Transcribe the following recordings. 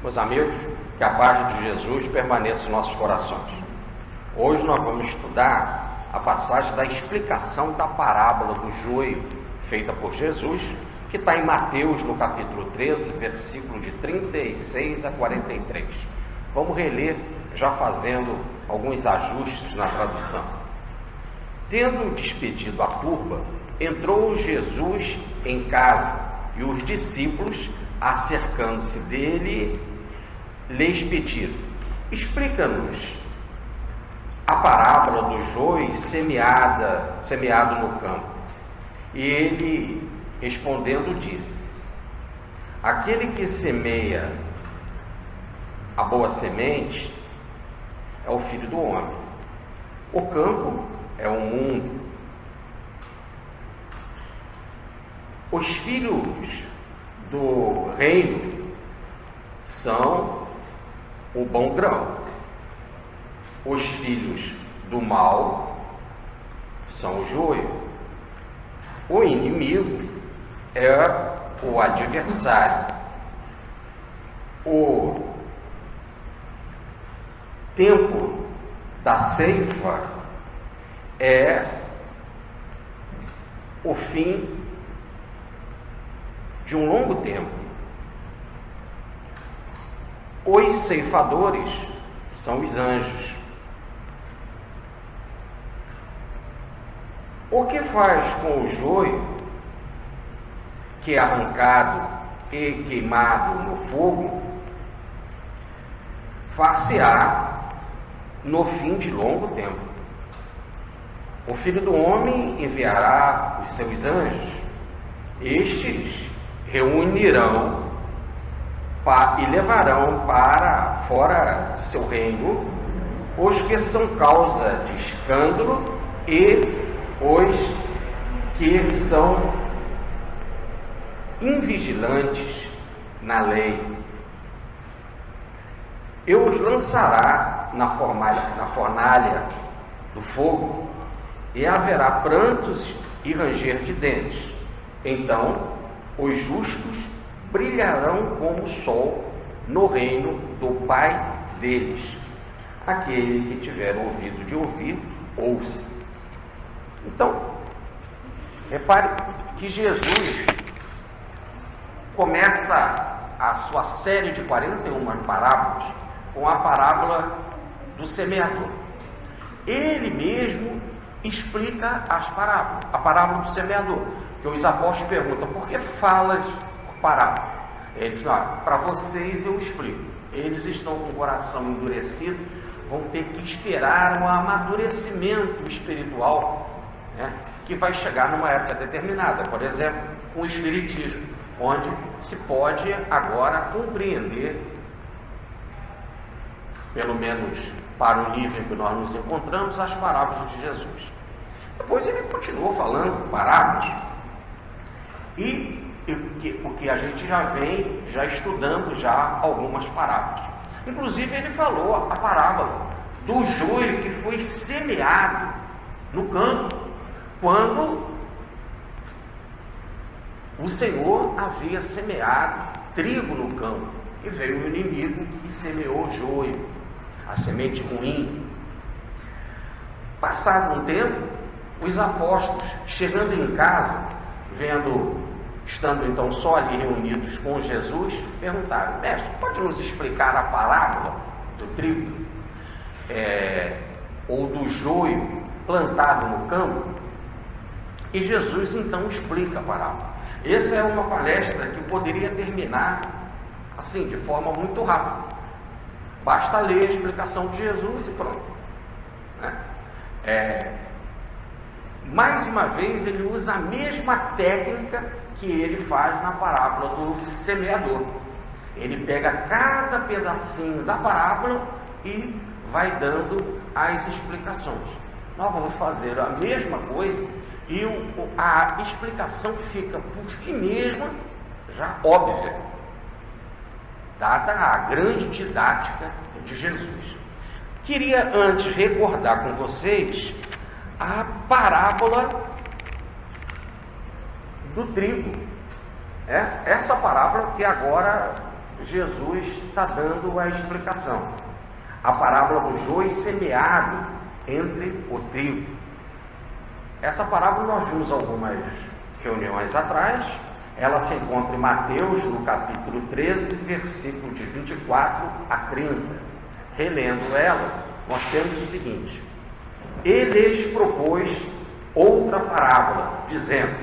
Meus amigos, que a paz de Jesus permaneça em nossos corações. Hoje nós vamos estudar a passagem da explicação da parábola do joio, feita por Jesus, que está em Mateus, no capítulo 13, versículo de 36 a 43. Vamos reler, já fazendo alguns ajustes na tradução. Tendo despedido a turba, entrou Jesus em casa, e os discípulos, acercando-se dele, lhes pediram: explica-nos a parábola do joio semeado no campo. E ele, respondendo, disse: aquele que semeia a boa semente é o Filho do Homem. O campo é o mundo. Os filhos do reino são o bom grão. Os filhos do mal são o joio. O inimigo é o adversário. O tempo da ceifa é o fim de um longo tempo. Os ceifadores são os anjos. O que faz com o joio, que é arrancado e queimado no fogo, far-se-á no fim de longo tempo. O Filho do Homem enviará os seus anjos. Estes reunirão e levarão para fora de seu reino os que são causa de escândalo e os que são invigilantes na lei. E os lançará na fornalha do fogo, e haverá prantos e ranger de dentes. Então os justos brilharão como o sol no reino do Pai deles. Aquele que tiver ouvido de ouvir, ouça. Então, repare que Jesus começa a sua série de 41 parábolas com a parábola do semeador. Ele mesmo explica as parábolas, a parábola do semeador, que os apóstolos perguntam: por que falas por parábola? Ele diz: para vocês eu explico. Eles estão com o coração endurecido, vão ter que esperar um amadurecimento espiritual, que vai chegar numa época determinada, por exemplo, com o Espiritismo, onde se pode agora compreender, pelo menos para o nível em que nós nos encontramos, as parábolas de Jesus. Depois ele continuou falando parábolas, e o que a gente já vem estudando algumas parábolas. Inclusive ele falou a parábola do joio que foi semeado no campo, quando o Senhor havia semeado trigo no campo, e veio o inimigo e semeou o joio, a semente ruim. Passado um tempo, os apóstolos, chegando em casa, estando então só ali reunidos com Jesus, perguntaram: mestre, pode nos explicar a parábola do trigo ou do joio plantado no campo? E Jesus então explica a parábola. Essa é uma palestra que poderia terminar assim, de forma muito rápida. Basta ler a explicação de Jesus e pronto. Mais uma vez ele usa a mesma técnica que ele faz na parábola do semeador. Ele pega cada pedacinho da parábola e vai dando as explicações. Nós vamos fazer a mesma coisa, e a explicação fica por si mesma já óbvia, dada a grande didática de Jesus. Queria antes recordar com vocês a parábola do trigo. Essa parábola que agora Jesus está dando a explicação. A parábola do joio semeado entre o trigo. Essa parábola nós vimos algumas reuniões atrás. Ela se encontra em Mateus, no capítulo 13, versículo de 24 a 30. Relendo ela, nós temos o seguinte: Ele lhes propôs outra parábola, dizendo: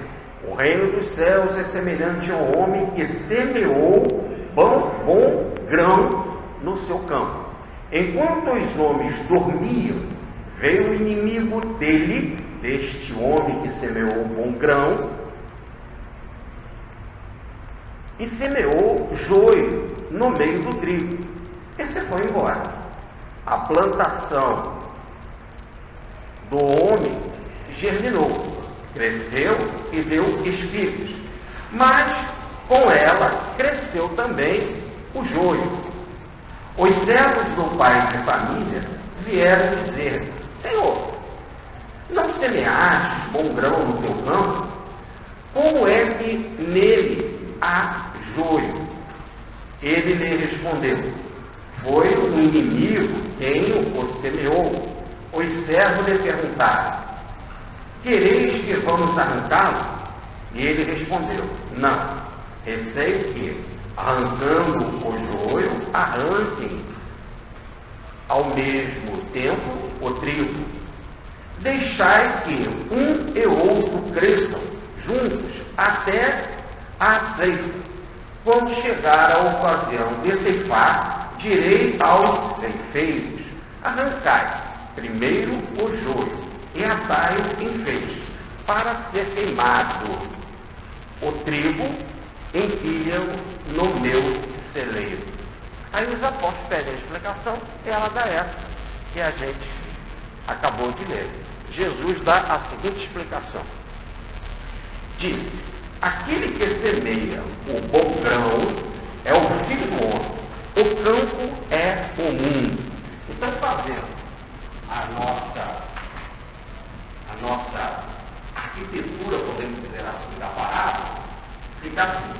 O reino dos céus é semelhante a um homem que semeou bom grão no seu campo. Enquanto os homens dormiam, veio o inimigo deste homem que semeou bom grão, e semeou joio no meio do trigo. Esse foi embora. A plantação do homem germinou, cresceu e deu espígos, mas com ela cresceu também o joio. Os servos do pai de família vieram dizer: Senhor, não semeaste bom grão no teu campo? Como é que nele há joio? Ele lhe respondeu: Foi o inimigo quem o semeou. Os servos lhe perguntaram: Quereis que vamos arrancá-lo? E ele respondeu: Não, receio que, arrancando o joio, arranquem ao mesmo tempo o trigo. Deixai que um e outro cresçam juntos até a ceifa. Quando chegar a ocasião de ceifar, direi aos ceifeiros: Arrancai primeiro o joio e atai-o em feixes, para ser queimado. O trigo empilham no meu celeiro. Aí os apóstolos pedem a explicação, e ela dá essa que a gente acabou de ler. Jesus dá a seguinte explicação: diz: aquele que semeia o bom grão é o filho do homem, o campo é o mundo. Então, fazendo a nossa arquitetura, podemos dizer assim, da parábola, fica assim: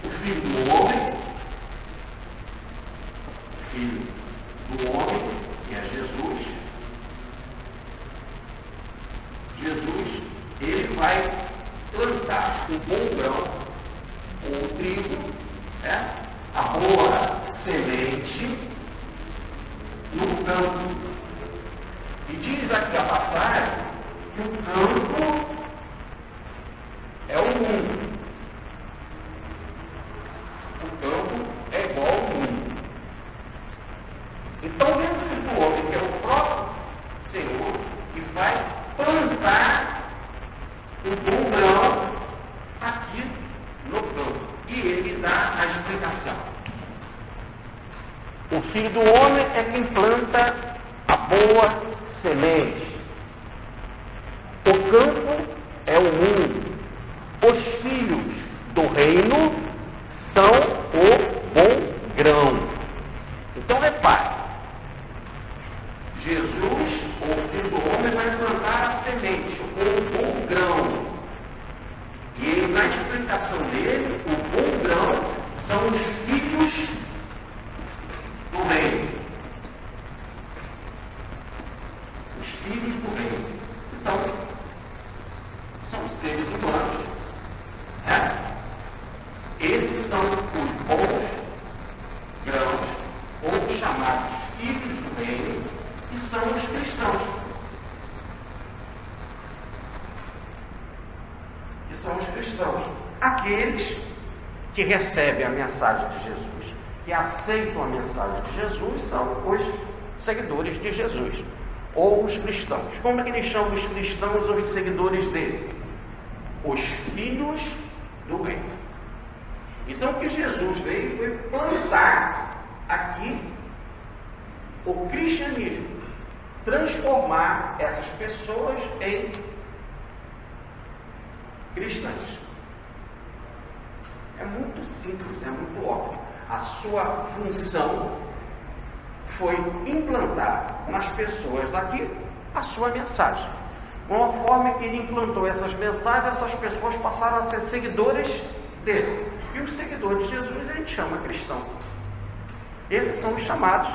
o filho do homem, que é Jesus, ele vai plantar o bom grão, o trigo, a boa semente, no campo. E diz aqui a passagem que o campo é o mundo. O campo é igual ao mundo. Então vem o filho do homem, que é o próprio Senhor, que vai plantar o bom grão aqui no campo. E ele dá a explicação. O filho do homem é quem planta a boa semente. O campo é o mundo. Os filhos do reino são o bom grão. Então repare, Jesus, o filho do homem, vai plantar a semente, o bom grão. E na explicação dele, o bom grão são os filhos do reino. Os filhos do reino. Então, são seres humanos. Esses são os bons grãos, ou chamados filhos do reino, que são os cristãos. Que são os cristãos. Aqueles que recebem a mensagem de Jesus, que aceitam a mensagem de Jesus, são os seguidores de Jesus, ou os cristãos. Como é que eles chamam os cristãos ou os seguidores dele? Os filhos do reino. Então, o que Jesus veio foi plantar aqui o cristianismo, transformar essas pessoas em cristãs. É muito simples, é muito óbvio. A sua função foi implantar nas pessoas daqui a sua mensagem. Com a forma que ele implantou essas mensagens, essas pessoas passaram a ser seguidores dele. E os seguidores de Jesus a gente chama cristão. Esses são os chamados,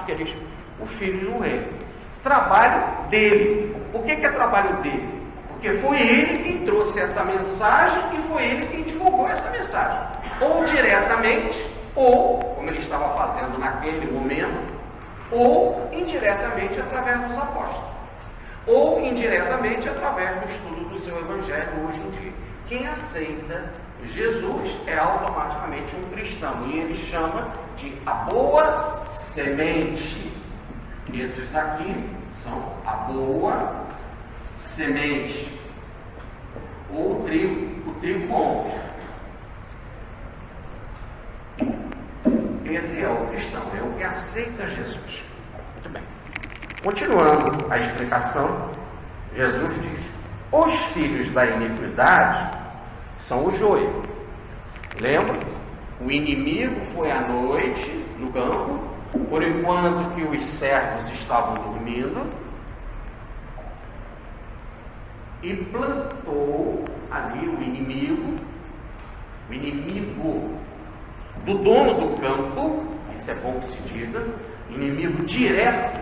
os filhos do reino. Trabalho dele. Por que é trabalho dele? Porque foi ele quem trouxe essa mensagem e foi ele quem divulgou essa mensagem. Ou diretamente, ou, como ele estava fazendo naquele momento, ou indiretamente através dos apóstolos. Ou indiretamente através do estudo do seu evangelho hoje em dia. Quem aceita Jesus é automaticamente um cristão. E ele chama de a boa semente. Esses daqui são a boa semente. Ou o trigo bom. Esse é o cristão, é o que aceita Jesus. Muito bem. Continuando a explicação, Jesus diz: os filhos da iniquidade são o joio. Lembra? O inimigo foi à noite no campo, por enquanto que os servos estavam dormindo, e plantou ali o inimigo do dono do campo, isso é bom que se diga, inimigo direto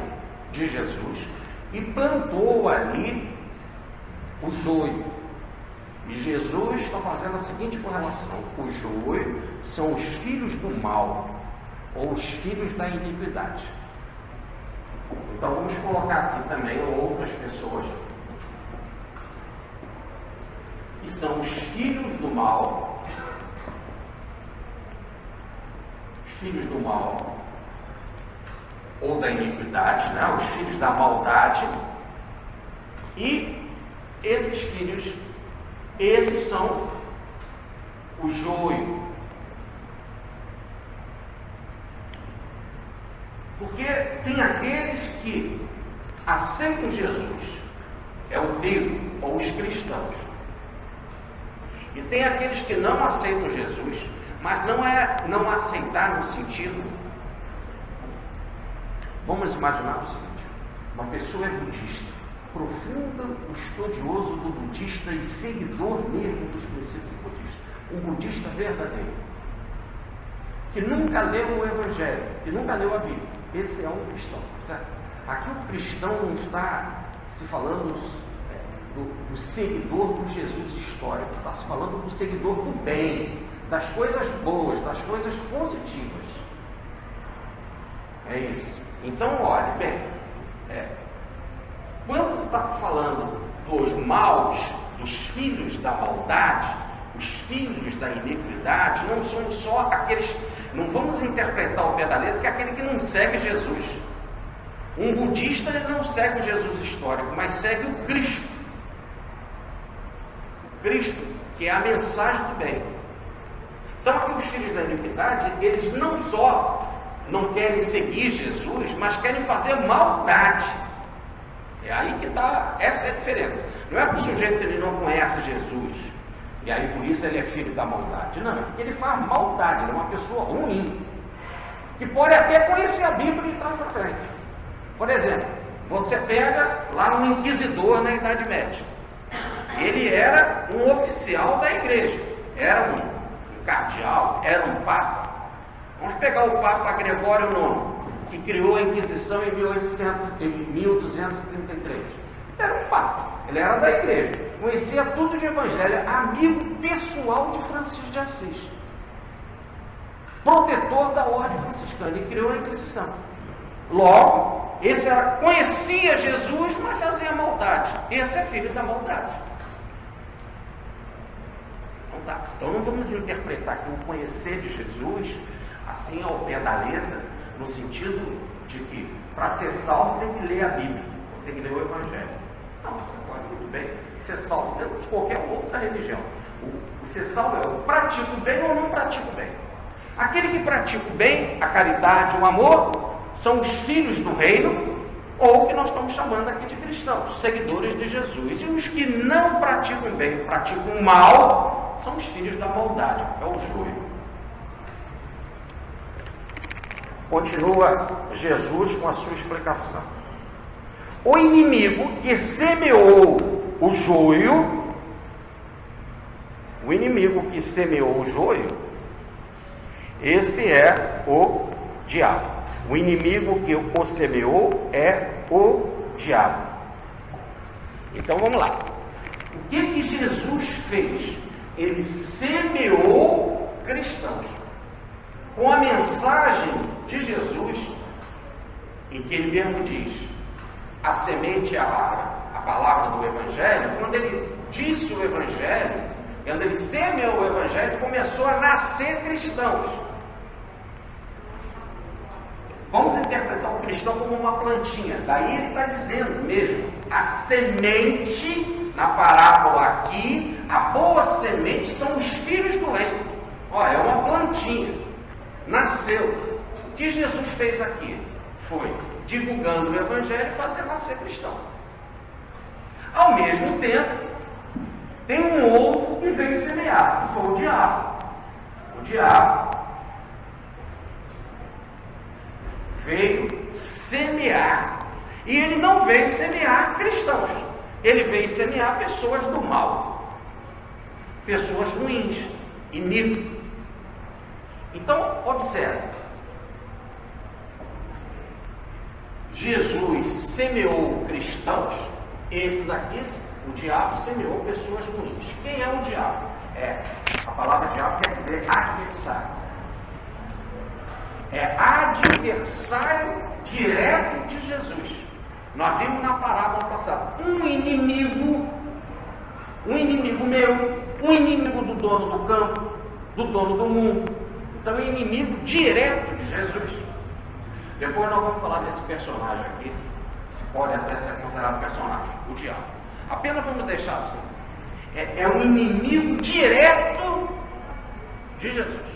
de Jesus, e plantou ali o joio. E Jesus está fazendo a seguinte correlação: o joio são os filhos do mal, ou os filhos da iniquidade. Então vamos colocar aqui também outras pessoas que são os filhos do mal. Filhos do mal ou da iniquidade, né? Os filhos da maldade. E esses filhos, esses são o joio. Porque tem aqueles que aceitam Jesus, é o trigo, ou os cristãos. E tem aqueles que não aceitam Jesus, mas não é não aceitar no sentido. Vamos imaginar o seguinte: uma pessoa é budista, profundo estudioso do budista e seguidor mesmo dos princípios budistas, um budista verdadeiro, que nunca leu o Evangelho, que nunca leu a Bíblia. Esse é um cristão, certo? Aqui o cristão não está se falando do seguidor do Jesus histórico, está se falando do seguidor do bem, das coisas boas, das coisas positivas. É isso. Então, olhe bem, quando está se falando dos maus, dos filhos da maldade, os filhos da iniquidade, não são só aqueles, não vamos interpretar o pé da letra, que é aquele que não segue Jesus. Um budista ele não segue o Jesus histórico, mas segue o Cristo. O Cristo, que é a mensagem do bem. Então aqui os filhos da iniquidade, eles não só não querem seguir Jesus, mas querem fazer maldade. É aí que está, essa é a diferença. Não é para o sujeito que ele não conhece Jesus, e aí por isso ele é filho da maldade. Não, ele faz maldade, ele é uma pessoa ruim, que pode até conhecer a Bíblia e traz para frente. Por exemplo, você pega lá um inquisidor na Idade Média. Ele era um oficial da igreja, era um cardeal, era um papa. Vamos pegar o Papa Gregório IX, que criou a Inquisição em 1233. Era um papa, ele era da igreja, conhecia tudo de evangelho, amigo pessoal de Francisco de Assis, protetor da ordem franciscana, e criou a Inquisição. Logo, esse conhecia Jesus, mas fazia maldade. Esse é filho da maldade. Então não vamos interpretar que o conhecer de Jesus assim ao pé da letra, no sentido de que para ser salvo tem que ler a Bíblia, tem que ler o Evangelho. Não, pode muito bem ser salvo dentro de qualquer outra religião. O ser salvo é o pratico bem ou não pratico bem. Aquele que pratica o bem, a caridade, o amor, são os filhos do reino, ou o que nós estamos chamando aqui de cristãos, seguidores de Jesus. E os que não praticam bem, praticam o mal, são os filhos da maldade, é o joio. Continua Jesus com a sua explicação. O inimigo que semeou o joio O inimigo que semeou o joio, esse é o diabo. O inimigo que o semeou é o diabo. Então vamos lá. O que Jesus fez? Ele semeou cristãos. Com a mensagem de Jesus, em que ele mesmo diz, a semente é a palavra do Evangelho. Quando ele disse o Evangelho, quando ele semeou o Evangelho, começou a nascer cristãos. Vamos interpretar o cristão como uma plantinha. Daí ele está dizendo mesmo, a semente, na parábola aqui, a boa semente são os filhos do reino. Olha, é uma plantinha. Nasceu. O que Jesus fez aqui? Foi divulgando o Evangelho e fazer nascer cristão. Ao mesmo tempo, tem um outro que veio semear, que foi o diabo. O diabo veio semear. E ele não veio semear cristãos. Ele veio semear pessoas do mal. Pessoas ruins, iníquas. Então, observe. Jesus semeou cristãos. Esse daqui, o diabo semeou pessoas ruins. Quem é o diabo? A palavra diabo quer dizer adversário. É adversário direto de Jesus. Nós vimos na parábola passada um inimigo meu, um inimigo do dono do campo, do dono do mundo. Então é inimigo direto de Jesus. Depois nós vamos falar desse personagem aqui, se pode até ser considerado personagem, o diabo. Apenas vamos deixar assim. É um inimigo direto de Jesus.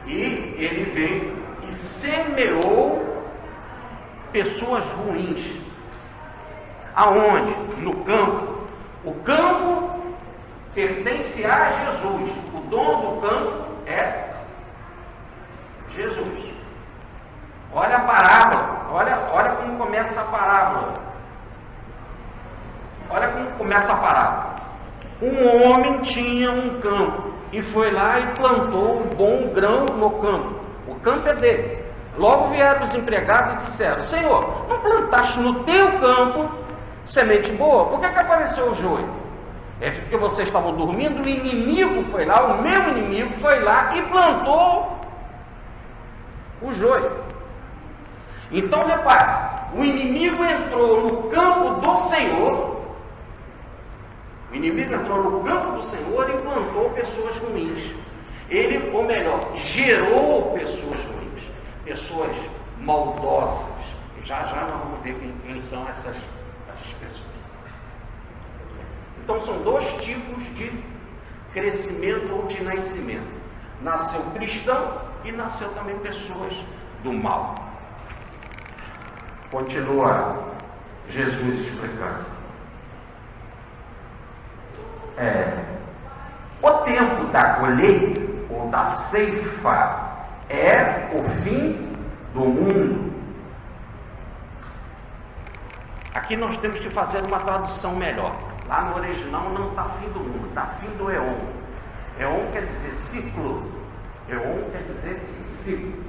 E ele veio e semeou pessoas ruins. Aonde? No campo. O campo pertence a Jesus. O dono do campo é Jesus. Olha a parábola. Olha como começa a parábola. Olha como começa a parábola. Um homem tinha um campo e foi lá e plantou um bom grão no campo. O campo é dele. Logo vieram os empregados e disseram: Senhor, não plantaste no teu campo semente boa? Por que apareceu o joio? É porque vocês estavam dormindo, o inimigo foi lá, o meu inimigo foi lá e plantou o joio. Então repare, o inimigo entrou no campo do Senhor. O inimigo entrou no campo do Senhor e plantou pessoas ruins. Ele, ou melhor, gerou pessoas ruins, pessoas maldosas. Já nós vamos ver quem são essas pessoas. Então são dois tipos de crescimento ou de nascimento. Nasceu cristão e nasceu também pessoas do mal. Continua Jesus explicando. O tempo da colheita ou da ceifa é o fim do mundo. Aqui nós temos que fazer uma tradução melhor. Lá no original não está fim do mundo, está fim do éon. Éon quer dizer ciclo. Éon quer dizer ciclo.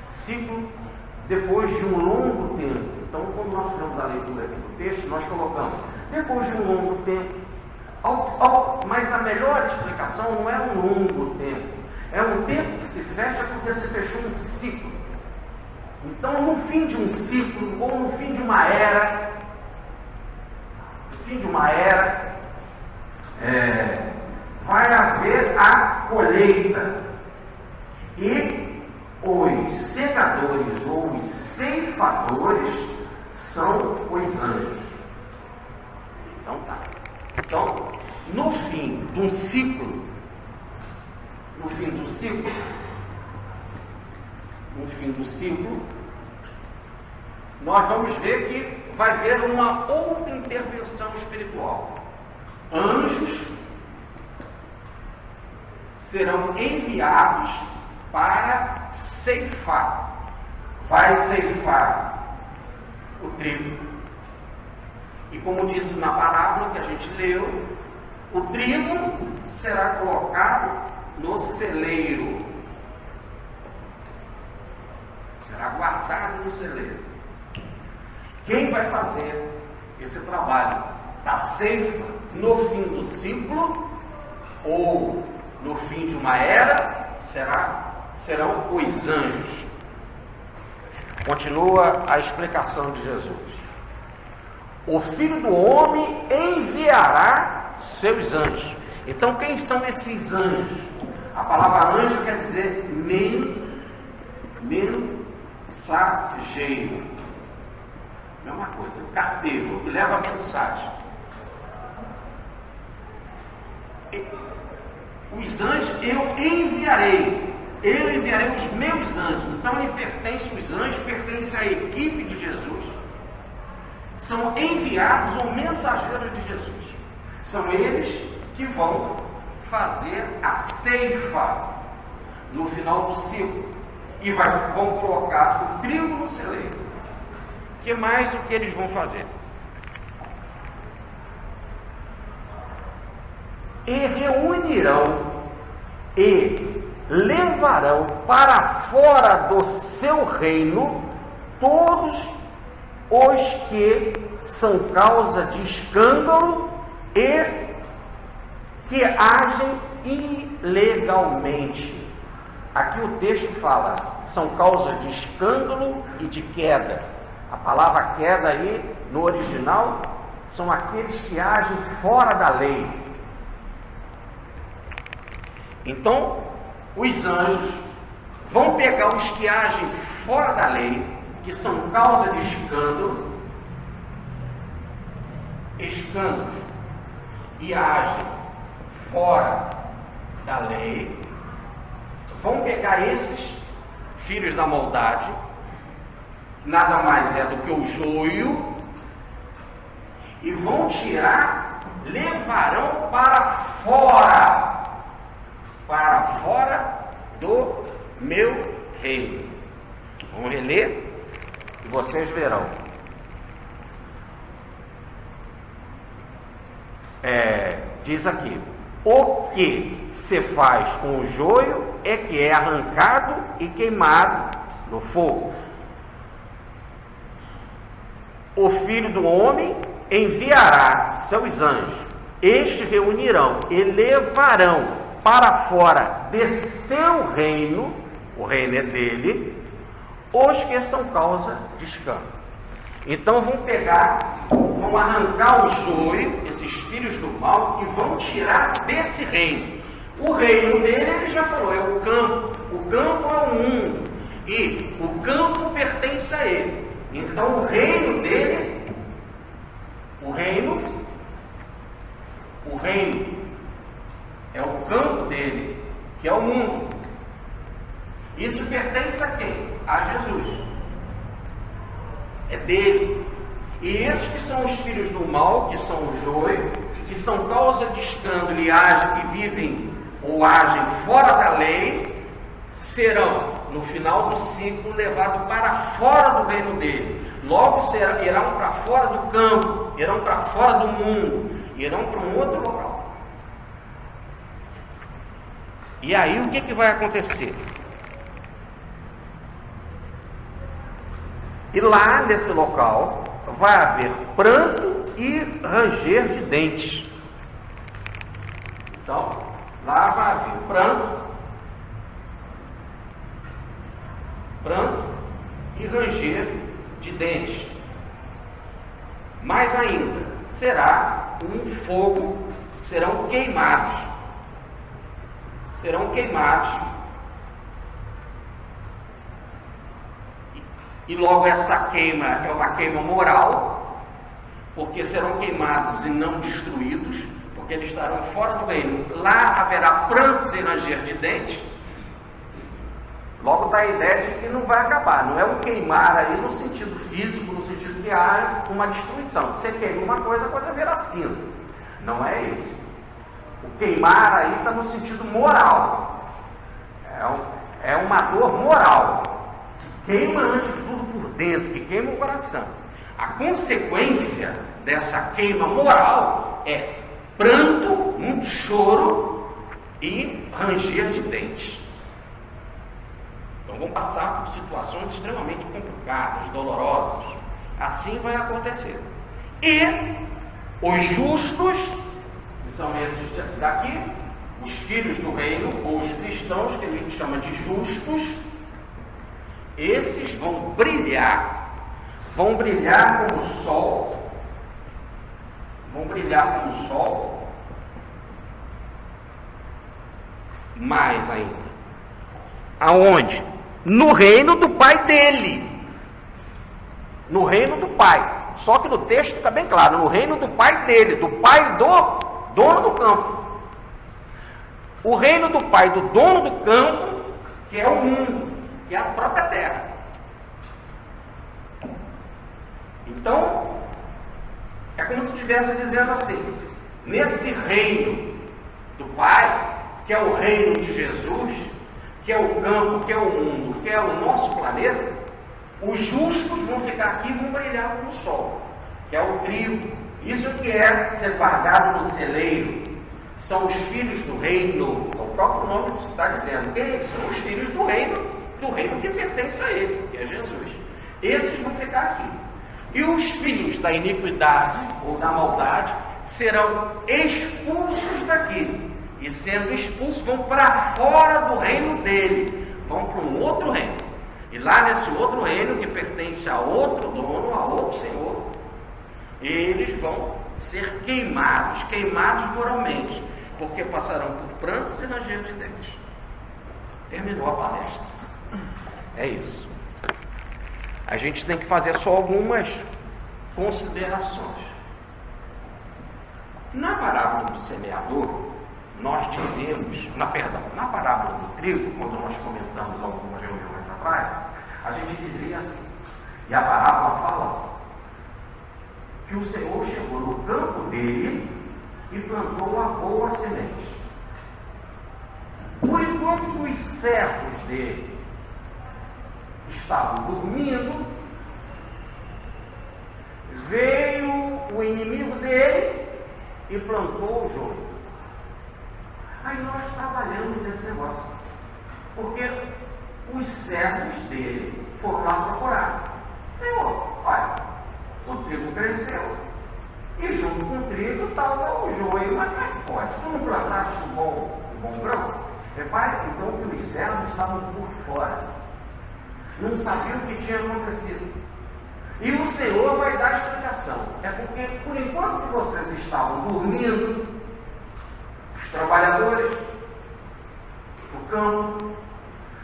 Ciclo depois de um longo tempo. Então, quando nós fizemos a leitura aqui do texto, nós colocamos depois de um longo tempo. Mas a melhor explicação não é um longo tempo. É um tempo que se fecha porque se fechou um ciclo. Então, no fim de um ciclo, ou no fim de uma era, vai haver a colheita. E os segadores ou os ceifadores são os anjos. Então tá. Então, no fim do ciclo, nós vamos ver que vai haver uma outra intervenção espiritual. Anjos serão enviados para ceifar. Vai ceifar o trigo. E como disse na parábola que a gente leu, o trigo será colocado no celeiro. Será guardado no celeiro. Quem vai fazer esse trabalho da ceifa no fim do ciclo ou no fim de uma era serão os anjos. Continua a explicação de Jesus. O Filho do Homem enviará seus anjos. Então, quem são esses anjos? A palavra anjo quer dizer mensageiro. Mesma coisa, carteiro, que leva a mensagem. Os anjos eu enviarei. Eu enviarei os meus anjos. Então, os anjos pertencem à equipe de Jesus. São enviados ou mensageiros de Jesus. São eles que vão fazer a ceifa no final do ciclo e vão colocar o trigo no celeiro. Que mais o que eles vão fazer? E reunirão e levarão para fora do seu reino todos os que são causa de escândalo e que agem ilegalmente. Aqui o texto fala, são causa de escândalo e de queda. A palavra queda aí, no original, são aqueles que agem fora da lei. Então, os anjos vão pegar os que agem fora da lei, que são causa de escândalos, e agem fora da lei, vão pegar esses filhos da maldade, nada mais é do que o joio, e vão tirar, levarão para fora do meu reino. Vamos reler e vocês verão. Diz aqui: o que se faz com o joio é que é arrancado e queimado no fogo. O Filho do Homem enviará seus anjos, estes reunirão e levarão para fora de seu reino, o reino é dele, os que são causa de escândalo. Então vão arrancar o joio, esses filhos do mal, e vão tirar desse reino. O reino dele, ele já falou, é o campo. O campo é o mundo, e o campo pertence a ele. Então o reino dele, o reino é o campo dele, que é o mundo. Isso pertence a quem? A Jesus. É dele. E esses que são os filhos do mal, que são o joio, que são causa de escândalo e agem, que vivem ou agem fora da lei, serão, no final do ciclo, levados para fora do reino dele. Logo irão para fora do campo, irão para fora do mundo, irão para um outro local. E aí o que vai acontecer? E lá nesse local vai haver pranto e ranger de dentes. Então, lá vai haver pranto e ranger de dentes. Mais ainda, será um fogo, serão queimados. E logo essa queima é uma queima moral, porque serão queimados e não destruídos, porque eles estarão fora do reino. Lá haverá prantos e ranger de dentes. Logo dá a ideia de que não vai acabar. Não é um queimar aí no sentido físico, no sentido que há uma destruição. Você queima uma coisa, a coisa virá cinza. Não é isso. O queimar aí está no sentido moral. É uma dor moral. Queima antes de tudo por dentro, que queima o coração. A consequência dessa queima moral é pranto, muito choro e ranger de dentes. Então vão passar por situações extremamente complicadas, dolorosas. Assim vai acontecer. E os justos, que são esses daqui, os filhos do reino, ou os cristãos, que ele chama de justos, esses vão brilhar como o sol, mais ainda. Aonde? No reino do Pai dele. No reino do Pai. Só que no texto fica bem claro, no reino do Pai dele, do Pai do dono do campo. O reino do Pai do dono do campo, que é o mundo, que é a própria terra. Então, é como se estivesse dizendo assim, nesse reino do Pai, que é o reino de Jesus, que é o campo, que é o mundo, que é o nosso planeta, os justos vão ficar aqui e vão brilhar como o sol, que é o trigo. Isso que é ser guardado no celeiro. São os filhos do reino. O próprio nome está dizendo. Quem são os filhos do reino que pertence a ele, que é Jesus. Esses vão ficar aqui. E os filhos da iniquidade ou da maldade serão expulsos daqui. E sendo expulsos, vão para fora do reino dele. Vão para um outro reino. E lá nesse outro reino, que pertence a outro dono, a outro senhor, eles vão ser queimados moralmente, porque passarão por prantos e ranger de dentes. Terminou a palestra. É isso. A gente tem que fazer só algumas considerações. Na parábola do semeador, nós dizemos, na parábola do trigo, quando nós comentamos algumas reuniões atrás, a gente dizia assim, e a parábola fala assim, que o Senhor chegou no campo dele e plantou a boa semente. Por enquanto os servos dele estavam dormindo, veio o inimigo dele e plantou o joio. Aí nós trabalhamos esse negócio, porque os servos dele foram lá procurar. Senhor, olha, o trigo cresceu, e junto com o trigo estava o joio, mas como é que pode? Tu não plantaste um bom grão? Repare então que os servos estavam por fora, não sabiam o que tinha acontecido. E o Senhor vai dar a explicação. É porque, por enquanto que vocês estavam dormindo, os trabalhadores do campo,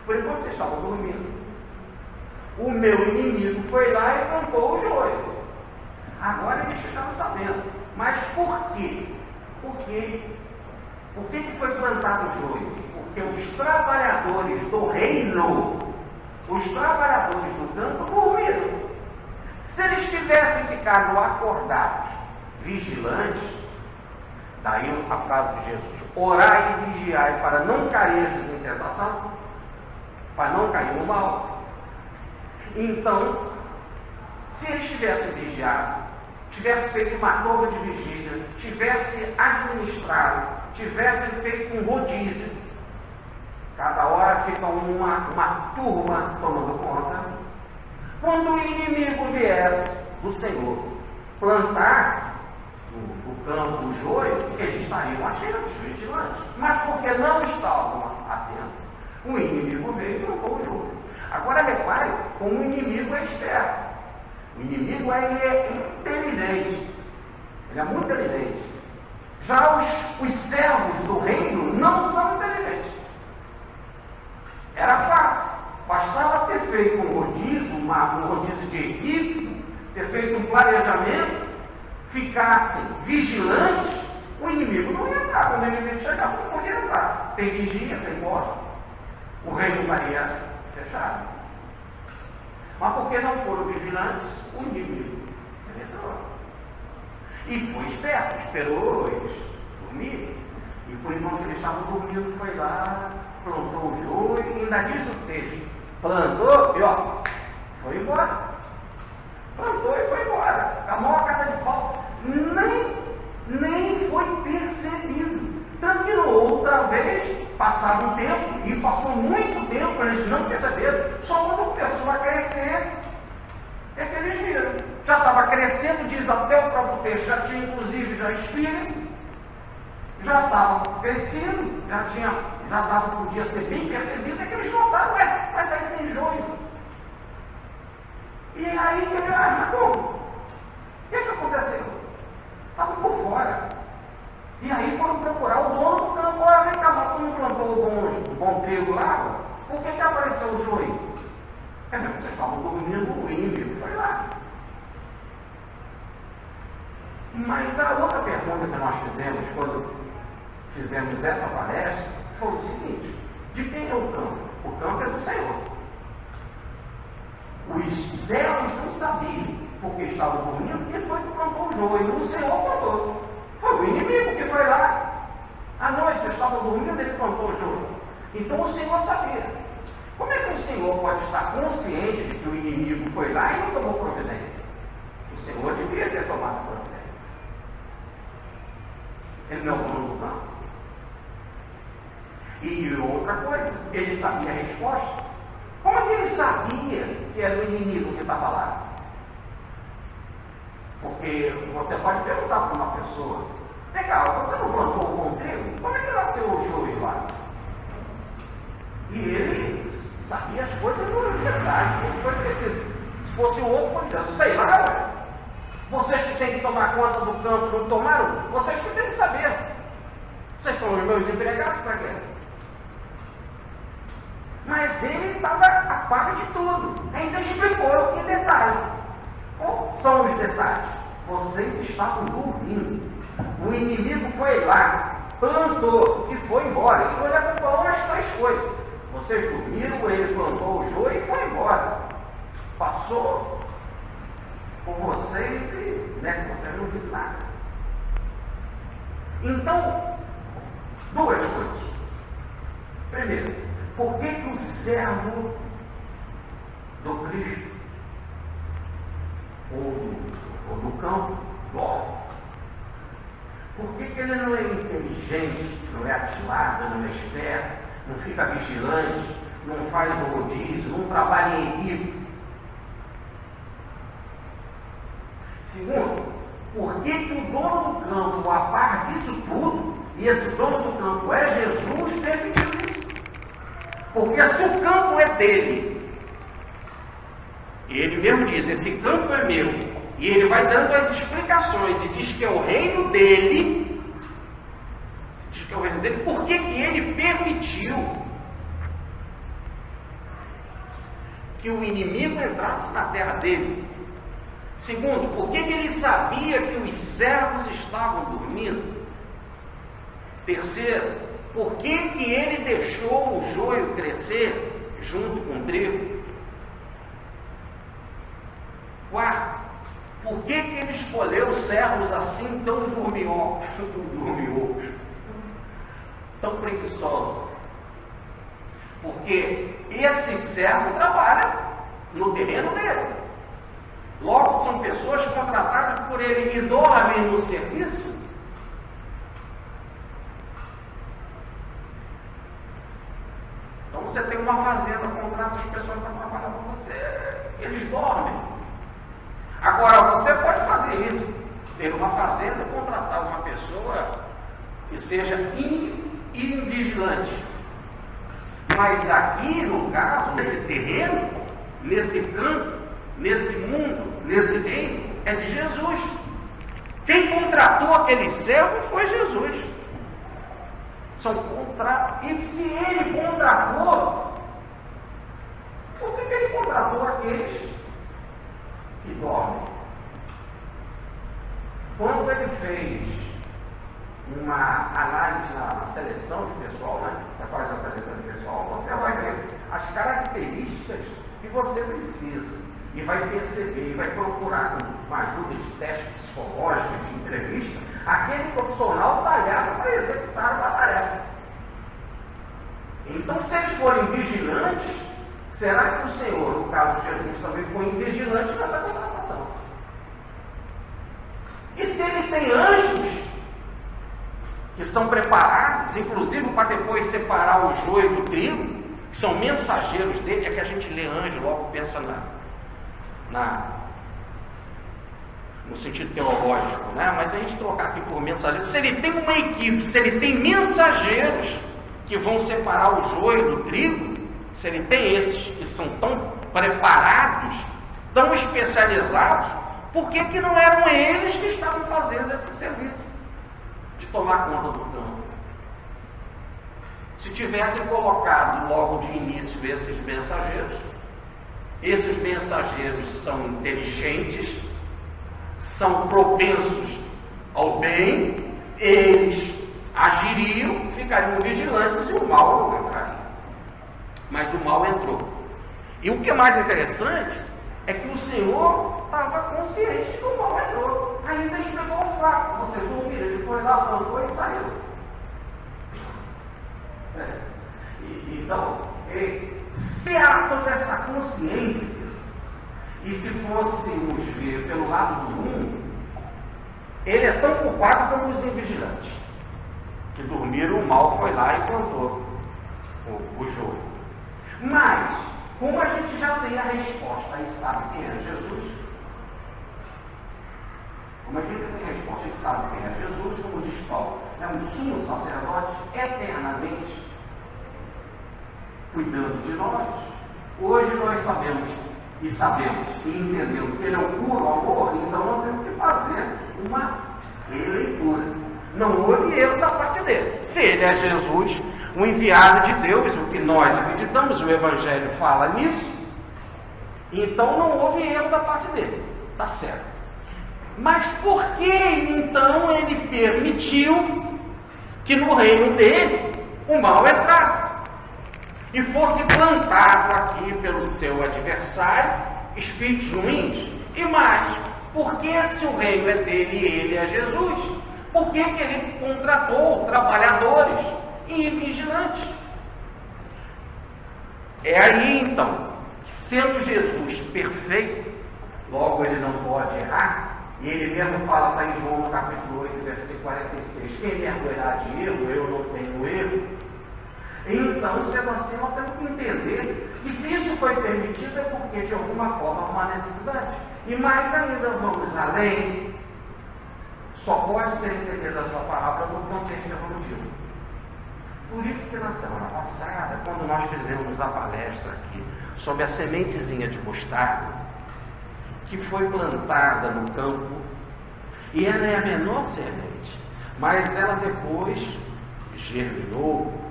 por enquanto vocês estavam dormindo, o meu inimigo foi lá e plantou o joio. Agora eles ficaram sabendo. Mas por quê? Por que foi plantado o joio? Porque os trabalhadores do reino, os trabalhadores do campo, dormiram. Se eles tivessem ficado acordados, vigilantes, daí a frase de Jesus, orai e vigiai para não cair em tentação, para não cair no mal. Então, se eles tivessem vigiado, tivessem feito uma torre de vigília, tivessem administrado, tivessem feito um rodízio, cada hora fica uma turma tomando conta. Quando o inimigo viesse do Senhor plantar o campo, o joio, eles estariam atentos, vigilantes. Mas porque não estavam atentos, o inimigo veio e plantou o joio. Agora repare como o inimigo é esperto. O inimigo ele é inteligente. Ele é muito inteligente. Já os servos do reino não são inteligentes. Era fácil. Bastava ter feito um rodízio, um rodízio de equipe, ter feito um planejamento, ficassem vigilantes, o inimigo não ia entrar. Quando o inimigo chegasse, não podia entrar. Tem vigia, tem porta. O reino estaria fechado. Mas porque não foram vigilantes, o inimigo entrou. E foi esperto, esperou eles dormirem. E por enquanto eles estavam dormindo, foi lá, plantou o joio, e ainda diz o texto, plantou e ó, foi embora. Plantou e foi embora. Acabou a casa de pau. Nem foi percebido. Tanto que outra vez, passado um tempo, e passou muito tempo, eles não perceberam, só quando começou a crescer, é que eles viram. Já estava crescendo, diz até o próprio texto, já tinha inclusive já espírito, já estava crescendo, podia ser bem percebido, é que eles notaram, mas aí tem joio. E aí ele, como? O que aconteceu? Estava por fora. E aí foram procurar o dono do campo, vem cá, como plantou o bom trigo lá, por que apareceu o joio? Vocês estavam dormindo, o inimigo foi lá. Mas a outra pergunta que nós fizemos quando fizemos essa palestra foi o seguinte: de quem é o campo? O campo é do Senhor. Os céus não sabiam porque estavam dormindo quem foi que plantou o joio. O Senhor plantou. Foi o inimigo que foi lá. À noite vocês estavam dormindo, ele plantou o joio. Então o Senhor sabia. Como é que o Senhor pode estar consciente de que o inimigo foi lá e não tomou providência? O Senhor devia ter tomado providência. Ele não é o dono do campo. E outra coisa, ele sabia a resposta. Como é que ele sabia que era o inimigo que estava lá? Porque você pode perguntar para uma pessoa: legal, você não plantou o bom trigo? Como é que nasceu o joio lá? E ele sabia as coisas no verdade, não foi preciso. Se fosse o outro, podia, sei lá, ué. Vocês que têm que tomar conta do campo não tomaram? Vocês que têm que saber. Vocês são os meus empregados para quê? Mas ele estava a par de tudo. Ainda explicou em detalhe. Qual são os detalhes? Vocês estavam dormindo. O inimigo foi lá, plantou e foi embora. Então ele acompanhou as três coisas. Vocês dormiram, ele plantou o joio e foi embora. Passou por vocês e não tiveram ouvido nada. Então, duas coisas. Primeiro, por que o servo do Cristo ou do campo dorme? Por que ele não é inteligente, não é atilado, não é esperto, não fica vigilante, não faz o rodízio, não trabalha em equipe? Segundo, por que o dono do campo, a par disso tudo, e esse dono do campo é Jesus, permitiu isso? Porque se o campo é dele, e ele mesmo diz, esse campo é meu, e ele vai dando as explicações e diz que é o reino dele, por que ele permitiu que o inimigo entrasse na terra dele? Segundo, por que ele sabia que os servos estavam dormindo? Terceiro, por que ele deixou o joio crescer junto com o trigo? Quarto, por que ele escolheu servos assim tão dorminhocos, tão preguiçosos? Porque esse servo trabalha no terreno dele. Logo, são pessoas contratadas por ele e dormem no serviço. Então você tem uma fazenda, contrata as pessoas para trabalhar com você, eles dormem. Agora, você pode fazer isso, ter uma fazenda, contratar uma pessoa que seja invigilante. Mas aqui, no caso, nesse terreno, nesse campo, nesse mundo, nesse reino, é de Jesus. Quem contratou aquele servo foi Jesus. São contratos. E se ele contratou, por que ele contratou aqueles que dormem? Quando ele fez uma análise na seleção de pessoal, né? Você faz a seleção de pessoal, você vai ver as características que você precisa. E vai perceber, e vai procurar com ajuda de testes psicológicos, de entrevista, aquele profissional talhado para executar uma tarefa. Então, se eles forem vigilantes, será que o Senhor, no caso de Jesus, também foi vigilante nessa contratação? E se ele tem anjos que são preparados, inclusive para depois separar o joio do trigo, que são mensageiros dele. É que a gente lê anjo, logo pensa no sentido teológico, né? Mas a gente trocar aqui por mensageiros, se ele tem uma equipe, se ele tem mensageiros que vão separar o joio do trigo, se ele tem esses que são tão preparados, tão especializados, por que não eram eles que estavam fazendo esse serviço de tomar conta do campo? Se tivessem colocado logo de início esses mensageiros são inteligentes, são propensos ao bem, eles agiriam, ficariam vigilantes e o mal não entraria. Mas o mal entrou. E o que é mais interessante é que o Senhor estava consciente que o mal entrou. Ainda explicou o fato. Vocês ouviram, ele foi lá, plantou e saiu. Então, se há toda essa consciência, e se fôssemos ver pelo lado do mundo, ele é tão culpado como os invigilantes, que dormiram, o mal foi lá e plantou o joio. Mas, como a gente já tem a resposta e sabe quem é Jesus, como a gente tem a resposta e sabe quem é Jesus, como diz Paulo, é um sumo sacerdote eternamente cuidando de nós. Hoje nós sabemos e entendemos que ele é o puro amor, então nós temos que fazer uma releitura. Não houve erro da parte dele. Se ele é Jesus, o enviado de Deus, o que nós acreditamos, o Evangelho fala nisso, então não houve erro da parte dele. Está certo. Mas por que então ele permitiu que no reino dele o mal entrasse e fosse plantado aqui pelo seu adversário espíritos ruins? E mais, por que se o reino é dele e ele é Jesus, por que ele contratou trabalhadores e vigilantes? É aí então, sendo Jesus perfeito, logo ele não pode errar, e ele mesmo fala, está em João capítulo 8, versículo 46, quem me arruirá de erro, eu não tenho erro. Então, sendo assim, nós temos que entender que se isso foi permitido é porque de alguma forma há uma necessidade. E mais ainda, vamos além, só pode ser entendida a sua palavra no contexto evolutivo. Por isso que na semana passada, quando nós fizemos a palestra aqui sobre a sementezinha de mostarda, que foi plantada no campo, e ela é a menor semente, mas ela depois germinou,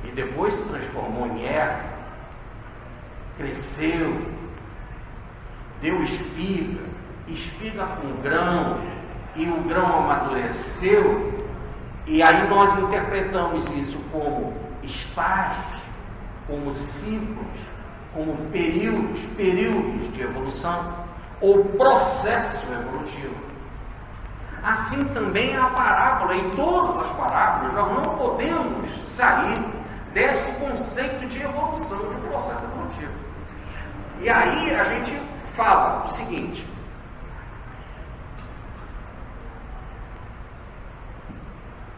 e depois se transformou em erva, cresceu, deu espiga com grão, e o grão amadureceu, e aí nós interpretamos isso como estágios, como ciclos, como períodos de evolução, ou processo evolutivo. Assim também a parábola, em todas as parábolas, nós não podemos sair desse conceito de evolução, de um processo evolutivo. E aí a gente fala o seguinte: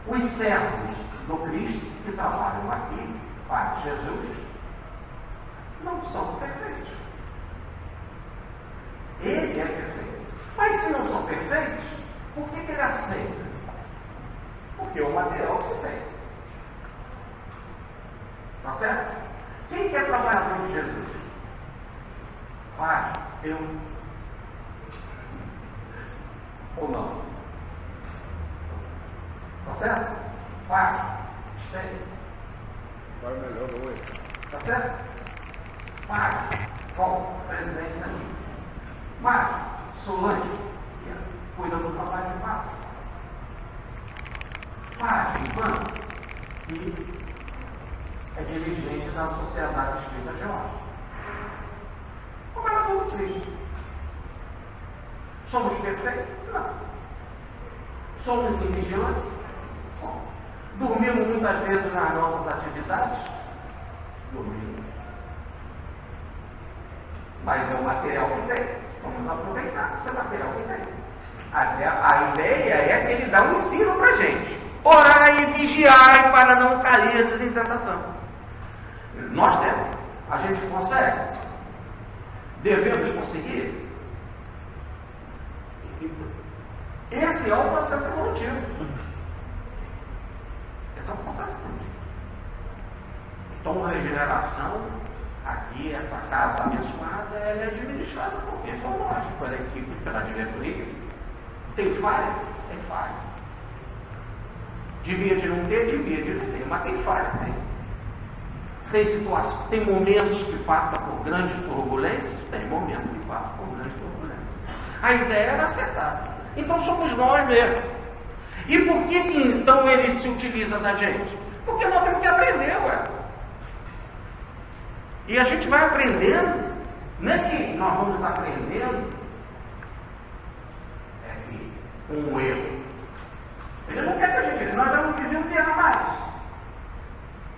os servos do Cristo que trabalham aqui para Jesus não são perfeitos. Ele é perfeito. Mas se não são perfeitos, por que ele aceita? Porque é o material que se tem. Tá certo? Quem quer trabalhar com Jesus? Pai, eu. Ou não? Tá certo? Pai, esteja. Vai melhor hoje. Tá certo? Pai, qual presidente daqui? Pai, Solange, cuida do trabalho de paz. Pai, Ivan, que é dirigente da Sociedade Espírita Geórgia. Como era tudo Cristo? Somos perfeitos? Não. Somos invigilantes? Bom. Dormimos muitas vezes nas nossas atividades? Dormimos. Mas é o material que tem. Vamos aproveitar esse material que tem. A ideia é que ele dá um ensino para a gente. Orai e vigiai para não cair em tentação. Nós temos. A gente consegue. Devemos conseguir. Esse é o processo evolutivo. Esse é o processo evolutivo. Então, a regeneração, aqui, essa casa abençoada, ela é administrada por quem? Por nós, pela equipe, pela diretoria. Tem falha? Tem falha. Devia de não ter, mas tem falha, tem. Tem situações, tem momentos que passa por grandes turbulências, tem momentos que passa por grandes turbulências. A ideia era acertar. Então somos nós mesmos. E por que então ele se utiliza da gente? Porque nós temos que aprender, ué. E a gente vai aprendendo, não é que nós vamos aprendendo com um erro. Ele não quer que a gente, nós já não devíamos errar mais.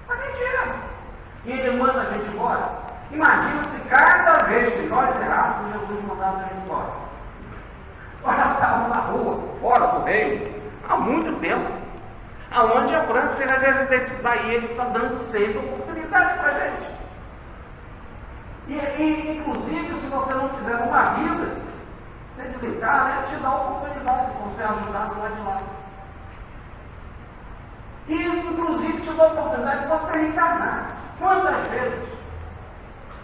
A gente erra. E ele manda a gente embora. Imagina se cada vez que nós errássemos, Jesus mandasse a gente embora. Nós já estávamos na rua, fora do reino, há muito tempo. Aonde a França será de daí ele está dando sempre oportunidade para a gente. E inclusive, se você não fizer uma vida, você desencarna, ele te dá a oportunidade de você ajudar do lado de lá. E inclusive te dá a oportunidade de você reencarnar. Quantas vezes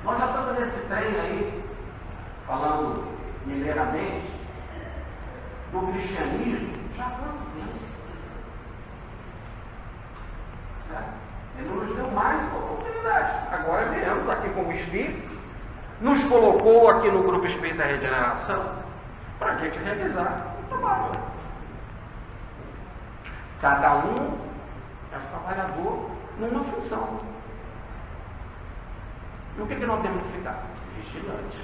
nós já estamos nesse trem aí, falando mineiramente, do cristianismo, já há quanto tempo? Certo? Ele nos deu mais oportunidade. Agora viemos aqui como Espírito, nos colocou aqui no Grupo Espírita Regeneração, para a gente revisar o trabalho. Cada um é um trabalhador numa função. E o que nós temos que ficar? Vigilante.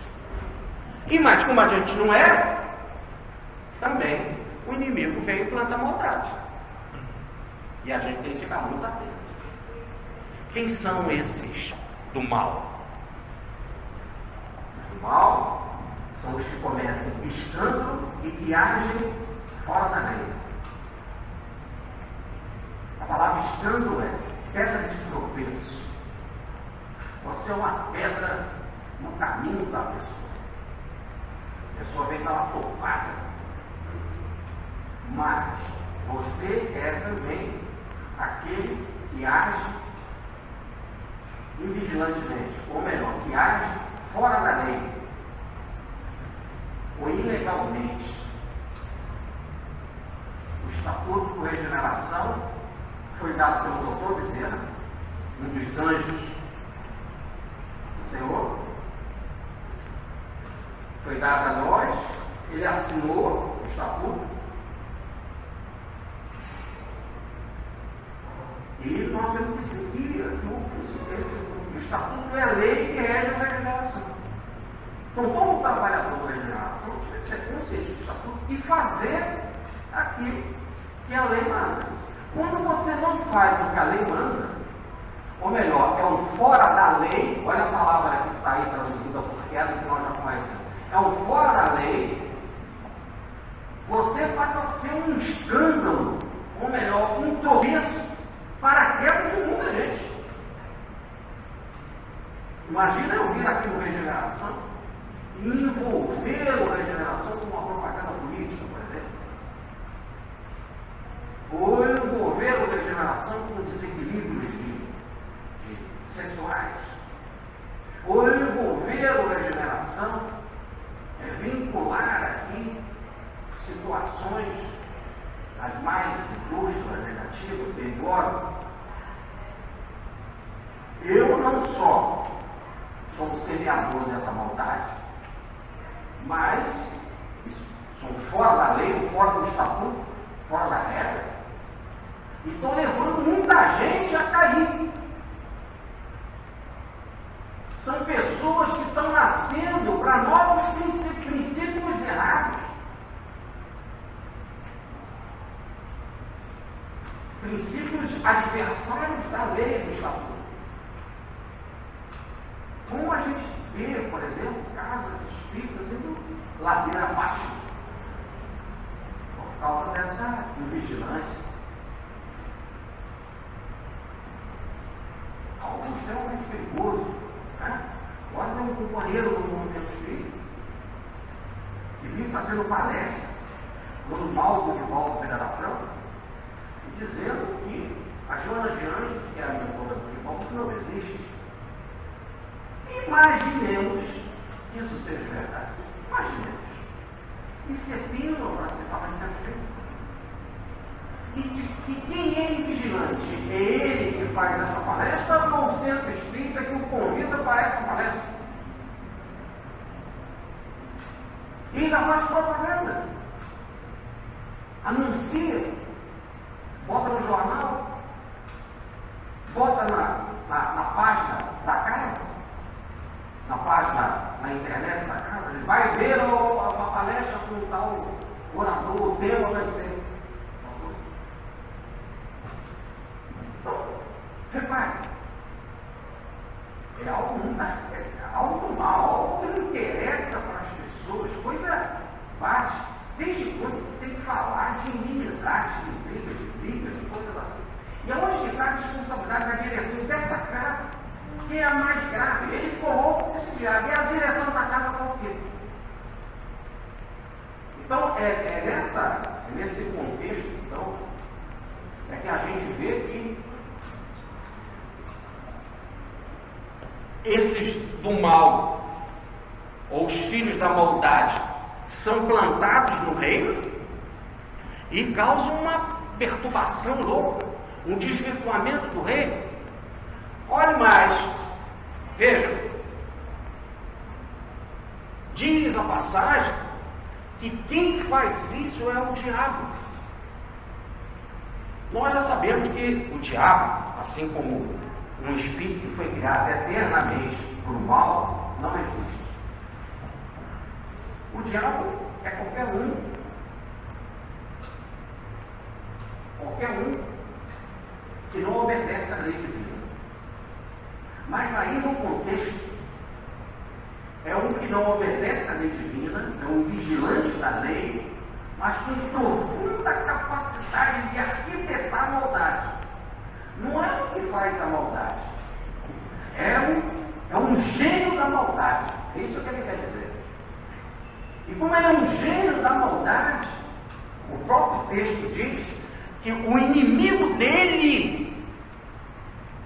E mais, como a gente não é, também o inimigo vem e planta maldade. E a gente tem que ficar muito atento. Quem são esses do mal? O mal são os que cometem escândalo e que agem fora da lei. A palavra escândalo é pedra de tropeço. Você é uma pedra no caminho da pessoa. A pessoa vem dar uma topada. Mas você é também aquele que age invigilantemente, ou melhor, que age fora da lei, ou ilegalmente. O Estatuto por Regeneração foi dado pelo Dr. Bezerra, um dos anjos do Senhor. Foi dado a nós, ele assinou o Estatuto. E nós temos que seguir o Estatuto é a lei que rege a regeneração. Então, como trabalhador da regeneração, tem que ser consciente do Estatuto e fazer aquilo que a lei manda. Quando você não faz o que a lei manda, ou melhor, é um fora da lei, olha a palavra que está aí traduzida porque é do que nós já conhecemos, é um fora da lei, você passa a ser um escândalo, ou melhor, um tropeço para a queda de muita gente. Imagina eu vir aqui no Regeneração e envolver o Regeneração com uma propaganda política, por exemplo. Ou envolver o Regeneração com desequilíbrios sexuais. Ou envolver o Regeneração, vincular aqui situações as mais injustas, negativas, perigosas. Eu não só sou um semeador dessa maldade, mas sou fora da lei, fora do estatuto, fora da regra, e estou levando muita gente a cair. São pessoas que estão nascendo para novos princípios errados. Princípios adversários da lei do estatuto. Como a gente vê, por exemplo, casas espíritas indo ladeira abaixo, por causa dessa vigilância. extremamente perigoso. Né? Agora tem um companheiro do Movimento Espírita que vinha fazendo palestra no Malco de Volta à Federação, e dizendo que a Joana de Anjos, que é a mentora do Volta, não existe. Imaginemos que isso seja verdade. Imaginemos. E Sepino, para se falar de Sepino. E que quem é vigilante? É ele que faz essa palestra ou o centro espírita que o convida para essa palestra? E ainda faz propaganda. Anuncia. Bota no jornal. Bota na página da casa. Na página, na internet da casa. Vai ver a palestra com o tal orador, o tema vai ser. Repare, é algo mal, algo que não interessa para as pessoas, coisa baixa. Desde quando você tem que falar de inimizade, de briga, de coisas assim. E aonde está a responsabilidade da direção dessa casa, que é a mais grave? Ele ficou louco desse diabo, e a direção da casa está o quê? Então, nesse contexto, então, é que a gente vê que esses do mal, ou os filhos da maldade, são plantados no reino e causam uma perturbação louca, um desvirtuamento do reino. Olhe mais, veja, diz a passagem que quem faz isso é o diabo. Nós já sabemos que o diabo, assim como um espírito que foi criado eternamente por mal, não existe. O diabo é qualquer um. Qualquer um que não obedece à lei divina. Mas aí no contexto, é um que não obedece à lei divina, é um vigilante da lei, mas com profunda capacidade de arquitetar a maldade. Não é o que faz a maldade. É um gênio da maldade. É isso que ele quer dizer. E como ele é um gênio da maldade, o próprio texto diz que o inimigo dele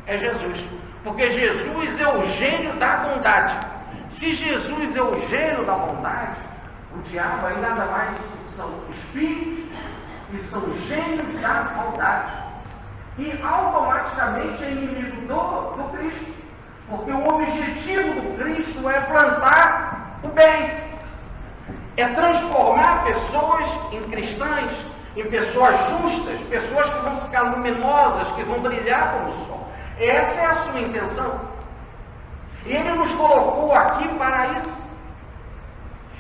é Jesus. Porque Jesus é o gênio da bondade. Se Jesus é o gênio da bondade, o diabo aí nada mais são espíritos e são gênios da maldade. E automaticamente é inimigo do Cristo, porque o objetivo do Cristo é plantar o bem, é transformar pessoas em cristãs, em pessoas justas, pessoas que vão ficar luminosas, que vão brilhar como o sol. Essa é a sua intenção. Ele nos colocou aqui para isso.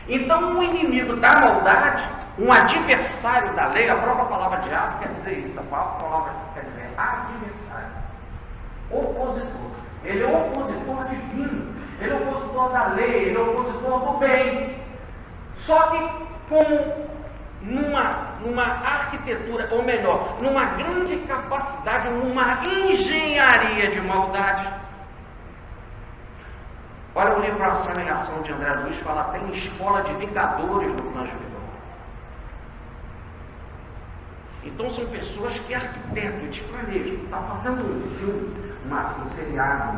Então, o inimigo da maldade, um adversário da lei, a própria palavra diabo quer dizer isso, a própria palavra quer dizer adversário, opositor. Ele é o opositor divino, ele é o opositor da lei, ele é o opositor do bem. Só que como numa arquitetura, ou melhor, numa grande capacidade, numa engenharia de maldade. Olha o livro Ação e Reação de André Luiz, fala até em escola de vingadores no plano espiritual. Então são pessoas que arquitetam, eles planejam. Está fazendo um filme, um seriado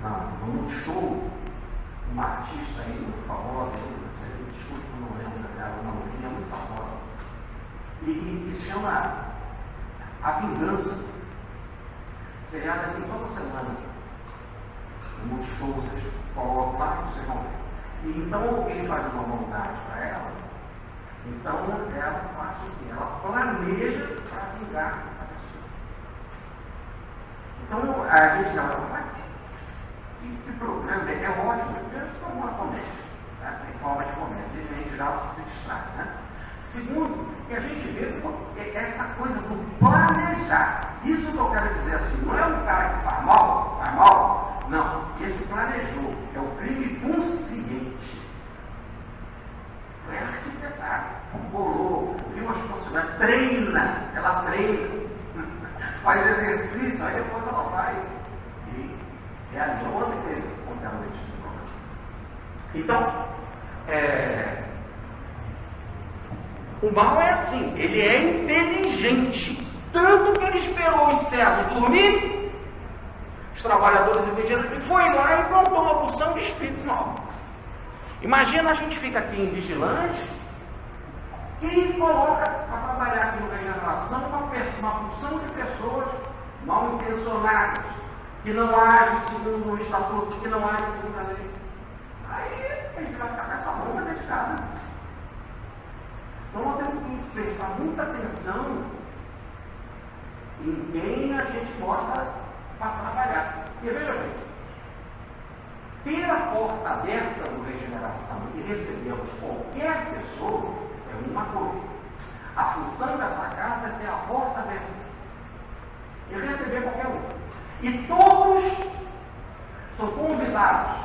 no Multishow, uma artista aí muito famosa, desculpa que eu não lembro dela, uma mulher muito famosa, e se chama A Vingança. Seriado aqui toda semana. No Multishow vocês colocam lá, vocês vão ver. E então alguém faz uma vontade para ela, então ela faz o quê? Ela planeja para vingar a pessoa. Então a gente fala, que programa é ótimo, pensa como uma comédia, tá? Tem forma de comédia, e em geral se distrai, né? Segundo, que a gente vê essa coisa do planejar. Isso que eu quero dizer assim, não é um cara que faz mal. Não, esse planejou, é o crime consciente. Foi arquitetado, bolou, viu as possibilidades, ela treina, faz exercício, aí depois ela vai e Aliás, eu ontem que contaram esse problema. Então, o mal é assim, ele é inteligente, tanto que ele esperou os servos dormirem, os trabalhadores e vigilantes, e foi lá e plantou uma porção de espírito mal. Imagina a gente fica aqui em vigilante e coloca a trabalhar aqui no regeneração uma porção de pessoas mal intencionadas, que não agem segundo o estatuto, que não agem segundo a lei. Aí a gente vai ficar com essa bomba dentro de casa. Então nós temos que prestar muita atenção em quem a gente gosta para trabalhar. Porque veja bem, ter a porta aberta no regeneração e recebermos qualquer pessoa é uma coisa. A função dessa casa é ter a porta aberta e receber qualquer um. E todos são convidados.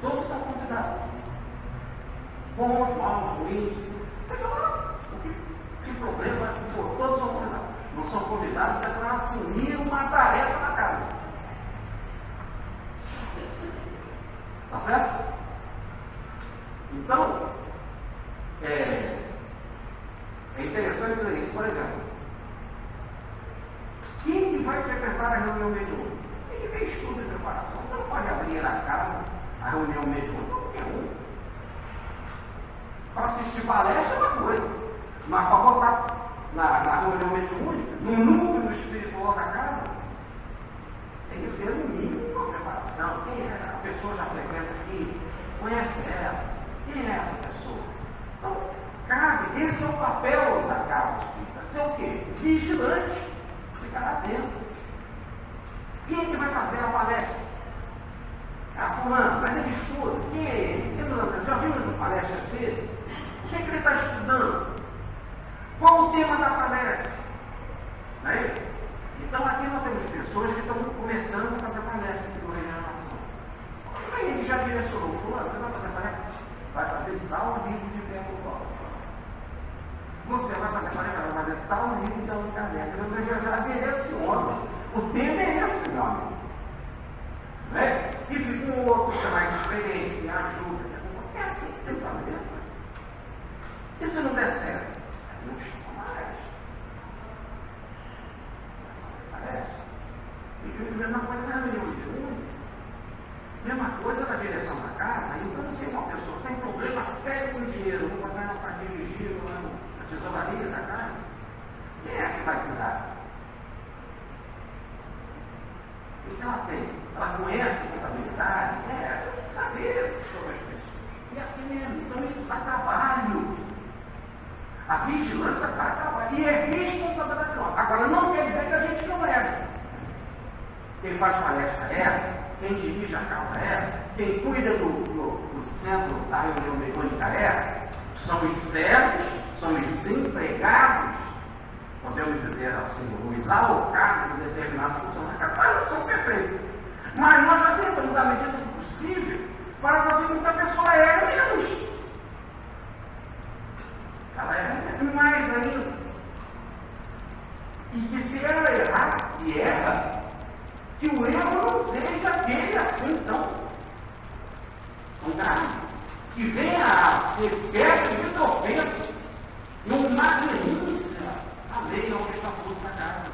Todos são convidados. Bons, maus, ruins. Que problema? Todos são convidados. Não são convidados é para assumir uma tarefa na casa. Tá certo? Então, é interessante dizer isso. Por exemplo, quem que vai frequentar a reunião mediúnica? Quem que tem estudo de preparação? Você não pode abrir na casa a reunião mediúnica, qualquer um. Para assistir palestra é uma coisa, mas para botar na reunião mediúnica, no núcleo espiritual da casa, tem que ter no mínimo uma preparação. Quem é? A pessoa já frequenta aqui, conhece ela. Quem é essa pessoa? Então, cabe, esse é o papel da casa espírita. Ser o quê? Vigilante. Ficar atento. Quem é que vai fazer a palestra? Ah, fulano, mas ele estuda. Quem é ele? Já viu essa palestra dele? O que ele está estudando? Qual o tema da palestra? Não é isso? Então aqui nós temos pessoas que estão começando a fazer palestra aqui no Regeneração. A gente já direcionou, fulano, você vai fazer palestra? Vai fazer tal livro de tempo próprio. Você vai fazer palestra? Vai fazer tal livro de Allan Kardec. Você já direciona. O tema é esse, meu amigo. Né? E fica um outro que é mais experiente, que ajuda. É assim que tem que fazer. E se não der certo? Não chama mais. Parece? E a mesma coisa na reunião de junho. Mesma coisa na direção da casa. Então, se uma pessoa tem problema sério com o dinheiro, vou botar ela para dirigir na tesouraria da casa, quem é que vai cuidar? O que ela tem? Ela conhece a contabilidade? Ela tem que saber sobre as pessoas. E assim mesmo. Então isso dá trabalho. A vigilância dá trabalho. E é responsabilidade nossa. Agora não quer dizer que a gente não é. Quem faz palestra é, quem dirige a casa é, quem cuida do centro da reunião mediúnica é, são os servos, são os empregados, podemos dizer assim, os alocados de determinadas funções da casa, mas não são perfeitos. Mas nós já tentamos, à medida do possível, para fazer com que a pessoa erre menos. Ela erra mais ainda. E que se ela errar, e erra, que o erro não seja aquele assim tão grave. Que venha a ser pego de tropeço numa denúncia a lei ao estatuto da casa.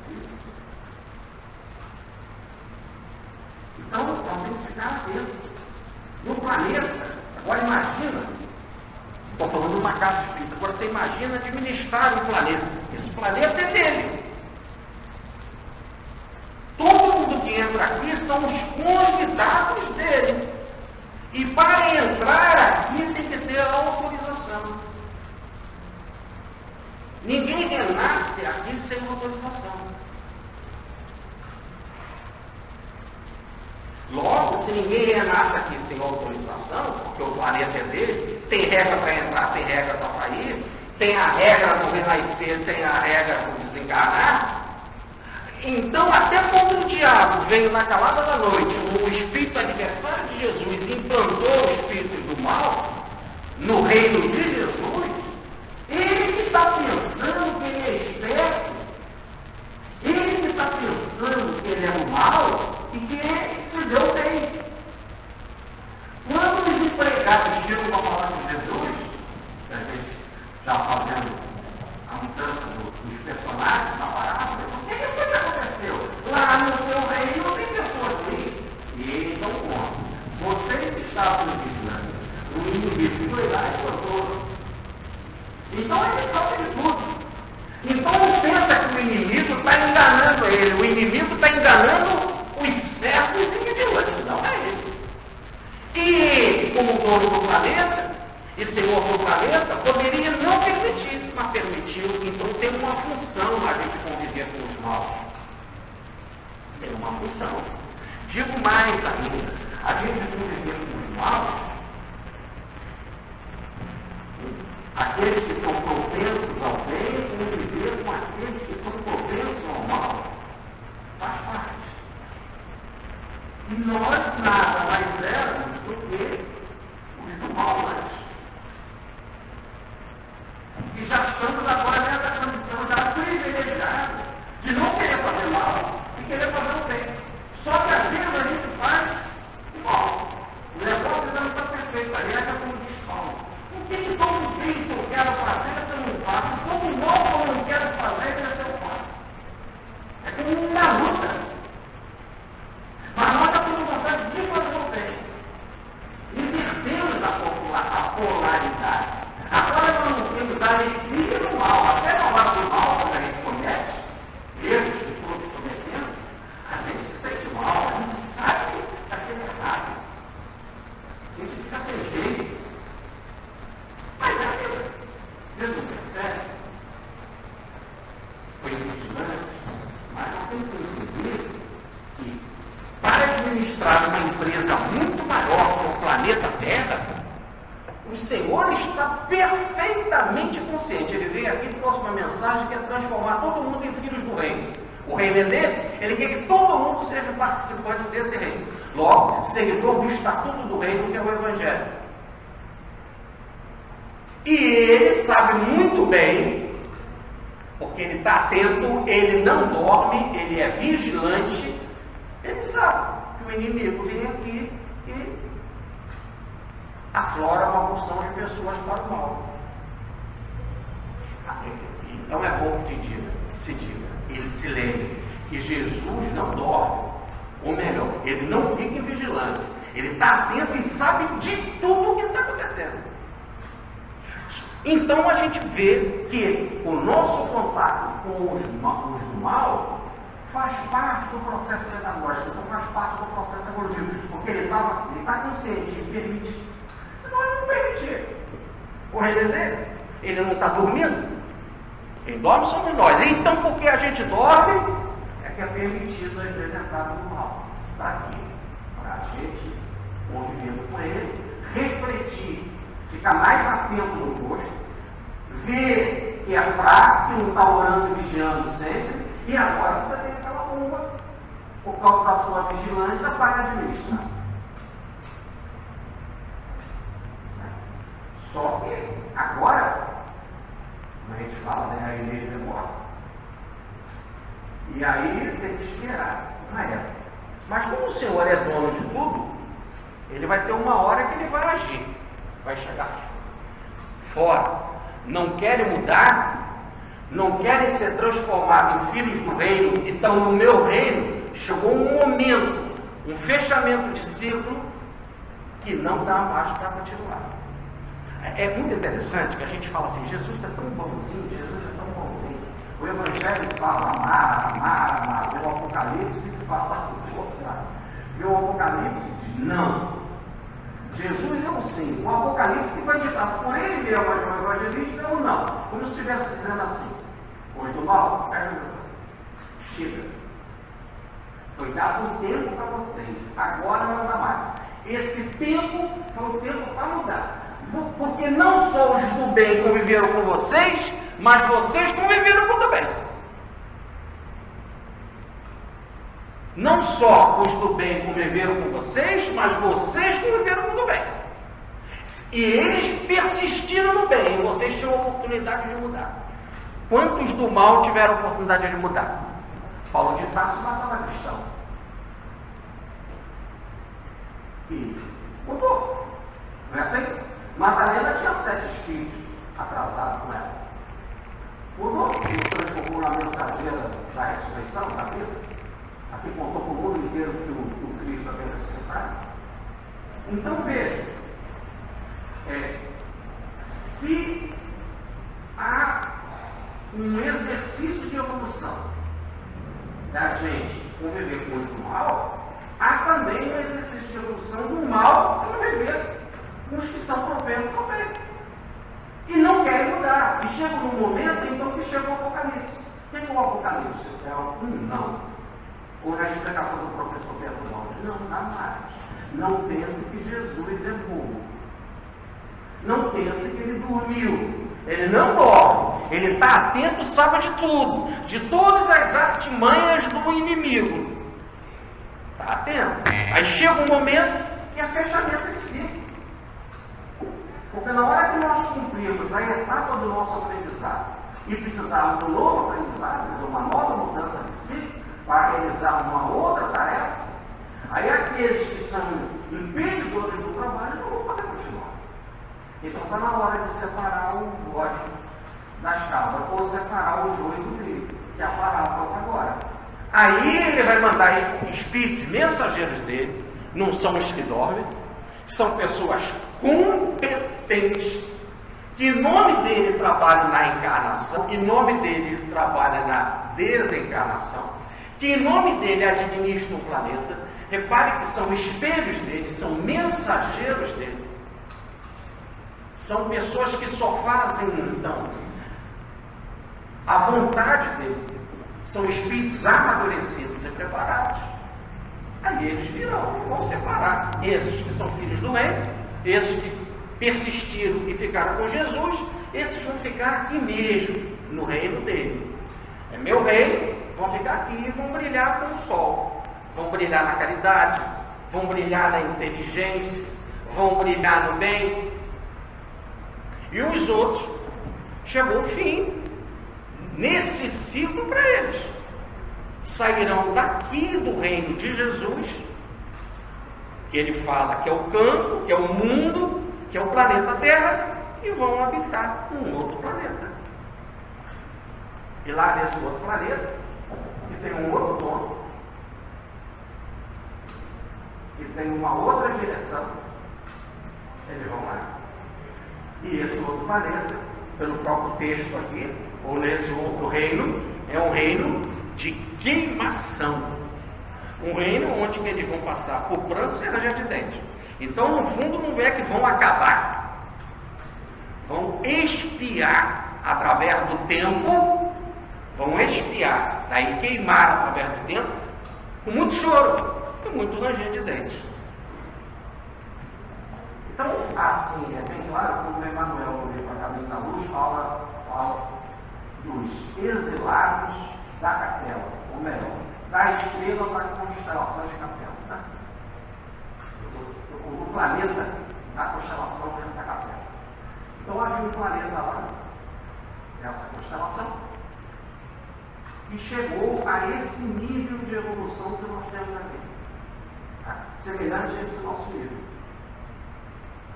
Isso. Então, nós temos que ficar atentos. No planeta, agora imagina, estou falando de uma casa espírita, agora você imagina administrar o planeta. Esse planeta é dele. Todo mundo que entra aqui são os convidados dele. E para entrar aqui tem que ter a autorização. Ninguém renasce aqui sem autorização. Logo, se ninguém renasce aqui sem autorização, porque o planeta é dele, tem regra para entrar, tem regra para sair, tem a regra do renascer, tem a regra do desencarnar. Então, até quando o diabo veio na calada da noite, o espírito adversário de Jesus implantou os espíritos do mal no reino de Jesus, ele que está pensando que ele é esperto, ele que está pensando que ele ele é do mal e que se deu bem. Quando os empregados chegam para falar de Jesus, se a gente já fazendo a mudança dos personagens na parábola, o que foi que aconteceu? Lá no seu reino não tem pessoas assim. E ele então conta. Vocês estavam vigilando. O inimigo foi lá e contou. Então ele sabe de tudo. Então não pensa que o inimigo está enganando ele. O inimigo está enganando os certos e vigilantes. Não é ele. E ele, como dono do planeta e senhor do planeta, poderia não permitir, mas permitiu. Então tem uma função a gente conviver com os maus. Tem uma função. Digo mais ainda, a gente conviver com os maus, aqueles que são propensos ao bem, conviver com aqueles que são propensos ao mal, faz parte. E nós nada mais éramos do que os do mal antes. E já estamos agora nessa condição já privilegiada de não querer fazer mal e querer fazer o bem. Só que às vezes a gente faz o mal. O negócio não está perfeito. Aliás, é como diz Paulo. Por que todo bem que eu quero fazer, eu não faço? Todo mal que eu não quero fazer, eu faço. É como uma luta. Mas nós já temos vontade de fazer o bem. Invertemos a polaridade. Agora nós não temos a alegria do mal. Até na hora do mal, quando a gente comete erros que todos cometemos, a gente se sente mal, a gente sabe que está sendo errado. A gente fica sem jeito. Mas é aquilo. Deus não percebe. Foi vigilante, mas nós temos que entender que para administrar uma empresa muito maior que o planeta Terra, o Senhor está perfeitamente consciente. Ele veio aqui e trouxe uma mensagem que é transformar todo mundo em filhos do reino. O reino é dele, ele quer que todo mundo seja participante desse reino. Logo, seguidor do estatuto do reino, que é o Evangelho. E ele sabe muito bem, porque ele está atento, ele não dorme, ele é vigilante. Ele sabe que o inimigo vem aqui e aflora uma porção de pessoas para o mal. Então é bom que se diga, ele se lembre que Jesus não dorme, ou melhor, ele não fica vigilante, ele está atento e sabe de tudo o que está acontecendo. Então a gente vê que o nosso contato com os do mal faz parte do processo pedagógico, então faz parte do processo evolutivo, porque ele está consciente, ele permite. Senão ele não permitir. O reino dele, ele não está dormindo. Quem dorme somos nós. Então, porque a gente dorme, é que é permitido às vezes entrar no mal. Está aqui, para a gente, convivendo com ele, refletir, ficar mais atento no rosto, ver que é fraco, que não está orando e vigiando sempre, e agora você tem aquela bomba, por causa da sua vigilância, para administrar. Só que agora, como a gente fala, né, a igreja é morta. E aí tem que esperar na época. Mas como o Senhor é dono de tudo, ele vai ter uma hora que ele vai agir, vai chegar fora. Não querem mudar, não querem ser transformados em filhos do reino, então no meu reino chegou um momento, um fechamento de ciclo que não dá mais para continuar. É muito interessante que a gente fala assim, Jesus é tão bonzinho, Jesus é tão bonzinho. O Evangelho fala amar, o Apocalipse fala do contrário. E o Apocalipse diz não. Jesus é um sim. O Apocalipse foi ditado por ele mesmo, o evangelista, é um não. Como se estivesse dizendo assim, hoje do mal, presta atenção. Chega. Foi dado um tempo para vocês, agora não dá mais. Esse tempo foi o tempo para mudar. Porque não só os do bem conviveram com vocês, mas vocês conviveram com o do bem. Não só os do bem conviveram com vocês, mas vocês conviveram com o do bem. E eles persistiram no bem, e vocês tinham a oportunidade de mudar. Quantos do mal tiveram a oportunidade de mudar? Paulo de Tarso matava cristão. E mudou. Não é assim? Madalena tinha 7 filhos atrasados com ela. Mudou, e transformou na mensageira da ressurreição, da vida. Aqui contou para o mundo inteiro que o Cristo havia ressuscitado. Então veja, se há um exercício de evolução da gente conviver com os do mal, há também um exercício de evolução do mal conviver com os que são propensos ao bem. E não querem mudar. E chega num momento então que chega o Apocalipse. O que é o Apocalipse? É um não. Ou na explicação do professor Pedro Gomes, não dá mais. Não pense que Jesus é burro. Não pense que ele dormiu. Ele não dorme. Ele está atento, sabe de tudo. De todas as artimanhas do inimigo. Está atento. Aí chega um momento que é fechamento de si. Porque na hora que nós cumprimos a etapa do nosso aprendizado e precisarmos de um novo aprendizado, de uma nova mudança de si, para realizar uma outra tarefa, aí aqueles que são impedidores do trabalho não vão poder continuar. Então está na hora de separar o bode das cabras, ou separar o joio do trigo, que é a parábola agora. Aí ele vai mandar espíritos mensageiros dele, não são os que dormem, são pessoas competentes, que em nome dele trabalham na encarnação, que em nome dele trabalham na desencarnação, que em nome dele administram o planeta. Repare que são espelhos dele, são mensageiros dele. São pessoas que só fazem, então, a vontade dele. São espíritos amadurecidos e preparados. Aí eles virão e vão separar esses que são filhos do reino, esses que persistiram e ficaram com Jesus, esses vão ficar aqui mesmo, no reino dele. É meu reino, vão ficar aqui e vão brilhar como o sol. Vão brilhar na caridade, vão brilhar na inteligência, vão brilhar no bem. E os outros, chegou o fim, nesse ciclo para eles. Sairão daqui do reino de Jesus, que ele fala que é o campo, que é o mundo, que é o planeta Terra, e vão habitar um outro planeta. E lá nesse outro planeta, que tem um outro dono, que tem uma outra direção, eles vão lá. E esse outro planeta, pelo próprio texto aqui, ou nesse outro reino, é um reino de queimação. Um reino onde eles vão passar por prantos e ranger de dentes. Então, no fundo, não é que vão acabar. Vão expiar através do tempo. Vão expiar, daí queimar através do tempo, com muito choro e muito ranger de dentes. Então, assim, é bem claro, como Emmanuel, no livro A Caminho da Luz, fala dos exilados da capela, ou melhor, da estrela da constelação de capela. Tá? O planeta da constelação dentro da capela. Então havia um planeta lá, essa constelação, que chegou a esse nível de evolução que nós temos aqui. Tá? Semelhante a esse nosso nível.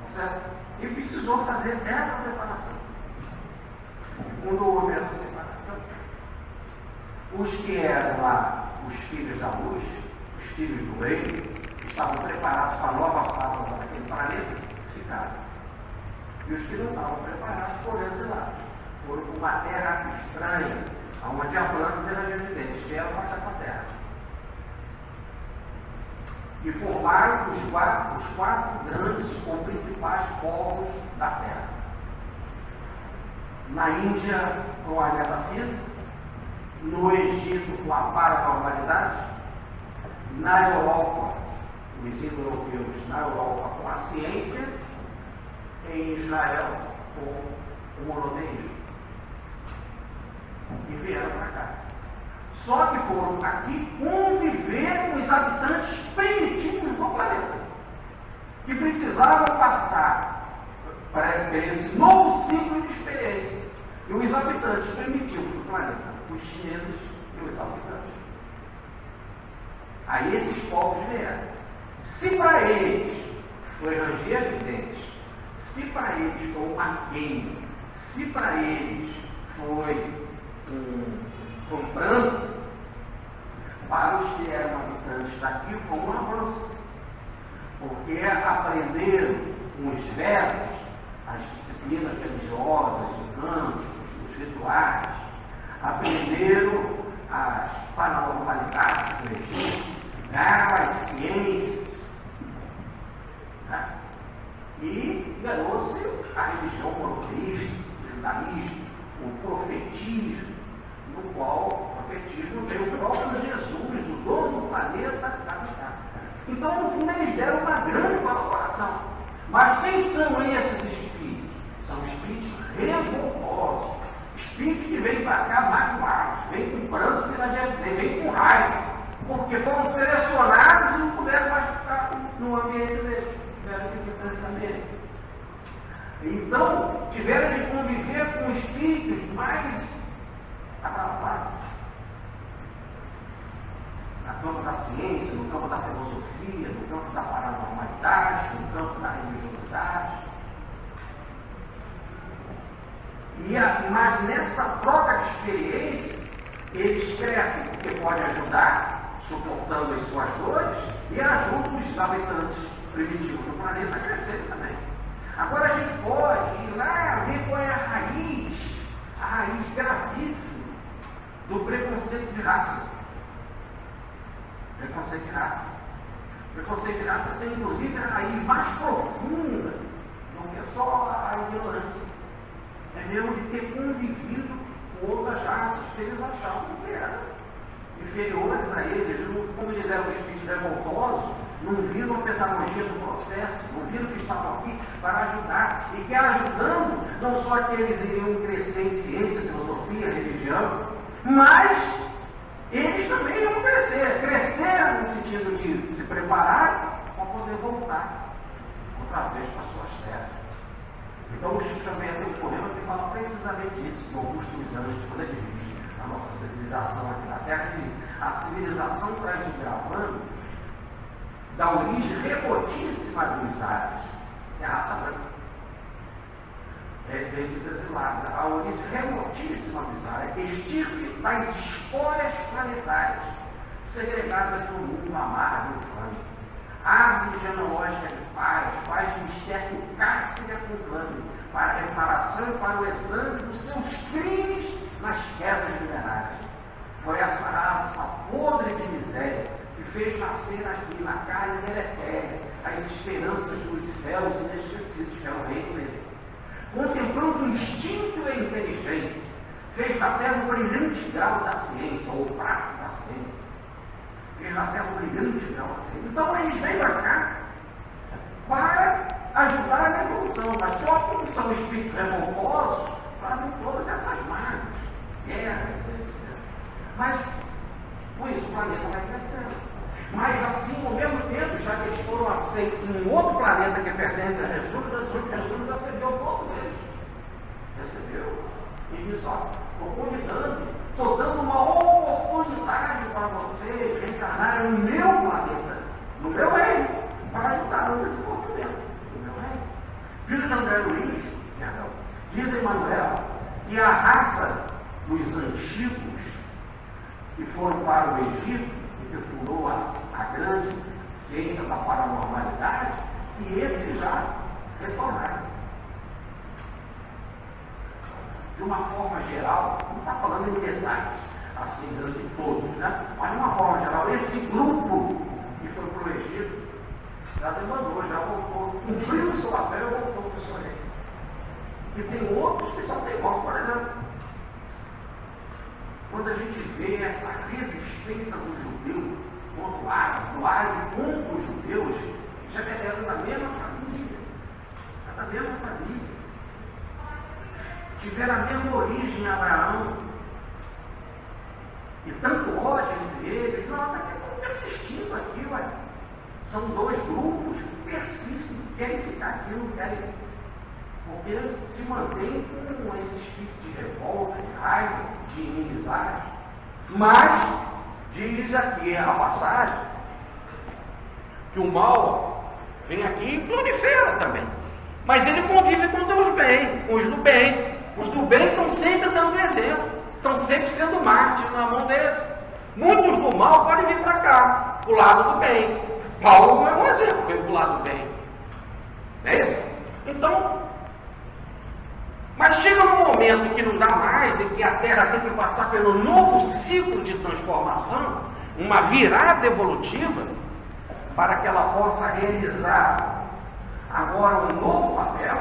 Tá certo? E precisou fazer essa separação. Quando houve essa separação, os que eram lá os filhos da luz, os filhos do reino, que estavam preparados para a nova fase daquele planeta, ficaram. E os que não estavam preparados foram exilados. Foram para uma terra estranha, onde a planta era evidente, que era para a terra. E formaram os quatro grandes ou principais povos da terra. Na Índia, com a metafísica, no Egito, com a paranormalidade, na Europa, os indo-europeus, na Europa, com a ciência, em Israel, com o monoteísmo. E vieram para cá. Só que foram aqui conviver com os habitantes primitivos do planeta, que precisavam passar para esse novo ciclo de experiência. E os habitantes primitivos do planeta, os chineses e os habitantes, Aí esses povos vieram. Se para eles foi ranger de dentes, se para eles foi um arqueiro, se para eles foi um pranto, para os que eram habitantes daqui foi um avanço. Porque aprenderam os verbos, as disciplinas religiosas, os cantos, os rituais, aprenderam as paranormalidades do Egito, as ciências, né? E ganhou-se a religião monoteísta, o judaísmo, o profetismo, no qual o profetismo veio o próprio Jesus, o dono do planeta, habitar. Então, no fundo, eles deram uma grande colaboração. Mas quem são esses espíritos? São espíritos revoltosos, espíritos que vêm para cá magoados, vêm com prantos e na gente, vêm com raiva, porque foram selecionados e não puderam mais ficar no ambiente deles, tiveram que distanciamento. Então, tiveram de conviver com espíritos mais atrasados. No campo da ciência, no campo da filosofia, no campo da paranormalidade, no campo da religiosidade. Mas nessa troca de experiência, eles crescem porque podem ajudar, suportando as suas dores, e ajudam os habitantes primitivos do planeta a crescerem também. Agora a gente pode ir lá ver qual é a raiz gravíssima do preconceito de raça. Preconceito de raça. Preconceito de raça tem inclusive a raiz mais profunda do que só a ignorância. É mesmo de ter convivido com outras raças que eles achavam que eram inferiores a eles. Como eles eram espíritos revoltosos, não viram a pedagogia do processo, não viram que estavam aqui para ajudar. E que ajudando, não só que eles iriam crescer em ciência, filosofia, religião, mas eles também iam crescer. Cresceram no sentido de se preparar para poder voltar outra vez para suas terras. Então o Chico também tem um poema que fala precisamente isso, do Augusto dos Anjos, quando ele diz a nossa civilização aqui na Terra, ele diz: a civilização traz o gravando da origem remotíssima dos ares, que é a raça branca, desses exilados, a origem remotíssima dos ares, estirpe das escórias planetárias, segregadas do mundo amargo e infame. Árvore genealógica de paz, faz mistério cárcere conclame, para a reparação e para o exame dos seus crimes nas quedas minerárias. Foi essa raça podre de miséria que fez nascer aqui na carne deletéria as esperanças dos céus inesquecidos, que é o reino dele. Contemplando o instinto e a inteligência, fez da terra o brilhante grau da ciência, ou o prato da ciência. Fez na terra o brilhante grau da ciência. Então eles vêm para cá para ajudar na evolução, mas só como são espíritos revoltosos, fazem todas essas mágoas, guerras, etc. Mas, por isso, o planeta vai crescendo. Mas, assim, ao mesmo tempo, já que eles foram aceitos em um outro planeta que pertence a Jesus recebeu todos eles. Recebeu. E disse: ó, estou convidando, estou dando uma oportunidade para vocês reencarnarem no meu planeta, no meu reino, para ajudar no desenvolvimento do meu reino. Diz André Luiz, diz Emmanuel, que a raça dos antigos que foram para o Egito, que fundou a grande ciência da paranormalidade, e esses já retornaram. De uma forma geral, não está falando em detalhes, assim, dizendo de todos, né? Mas de uma forma geral, esse grupo que foi para o Egito já demandou, já voltou, cumpriu o seu papel e voltou para o seu reino. E tem outros que são teimosos, por exemplo. Quando a gente vê essa resistência do judeu contra o árabe contra os judeus, já eram da mesma família. Da mesma família. Tiveram a mesma origem em Abraão. E tanto ódio entre eles, nota que estão persistindo aqui, ué. São dois grupos que persistem, querem ficar aqui, não querem. Porque eles se mantêm com esse espírito de revolta, de raiva, de inimizade. Mas, diz aqui a passagem, que o mal vem aqui e prolifera também. Mas ele convive com os bem, com os do bem. Os do bem estão sempre dando exemplo, estão sempre sendo mártires na mão deles. Muitos do mal podem vir para cá, para o lado do bem. Paulo é um exemplo, veio para o lado do bem. Não é isso? Então, mas chega um momento que não dá mais, em que a Terra tem que passar pelo novo ciclo de transformação, uma virada evolutiva, para que ela possa realizar agora um novo papel.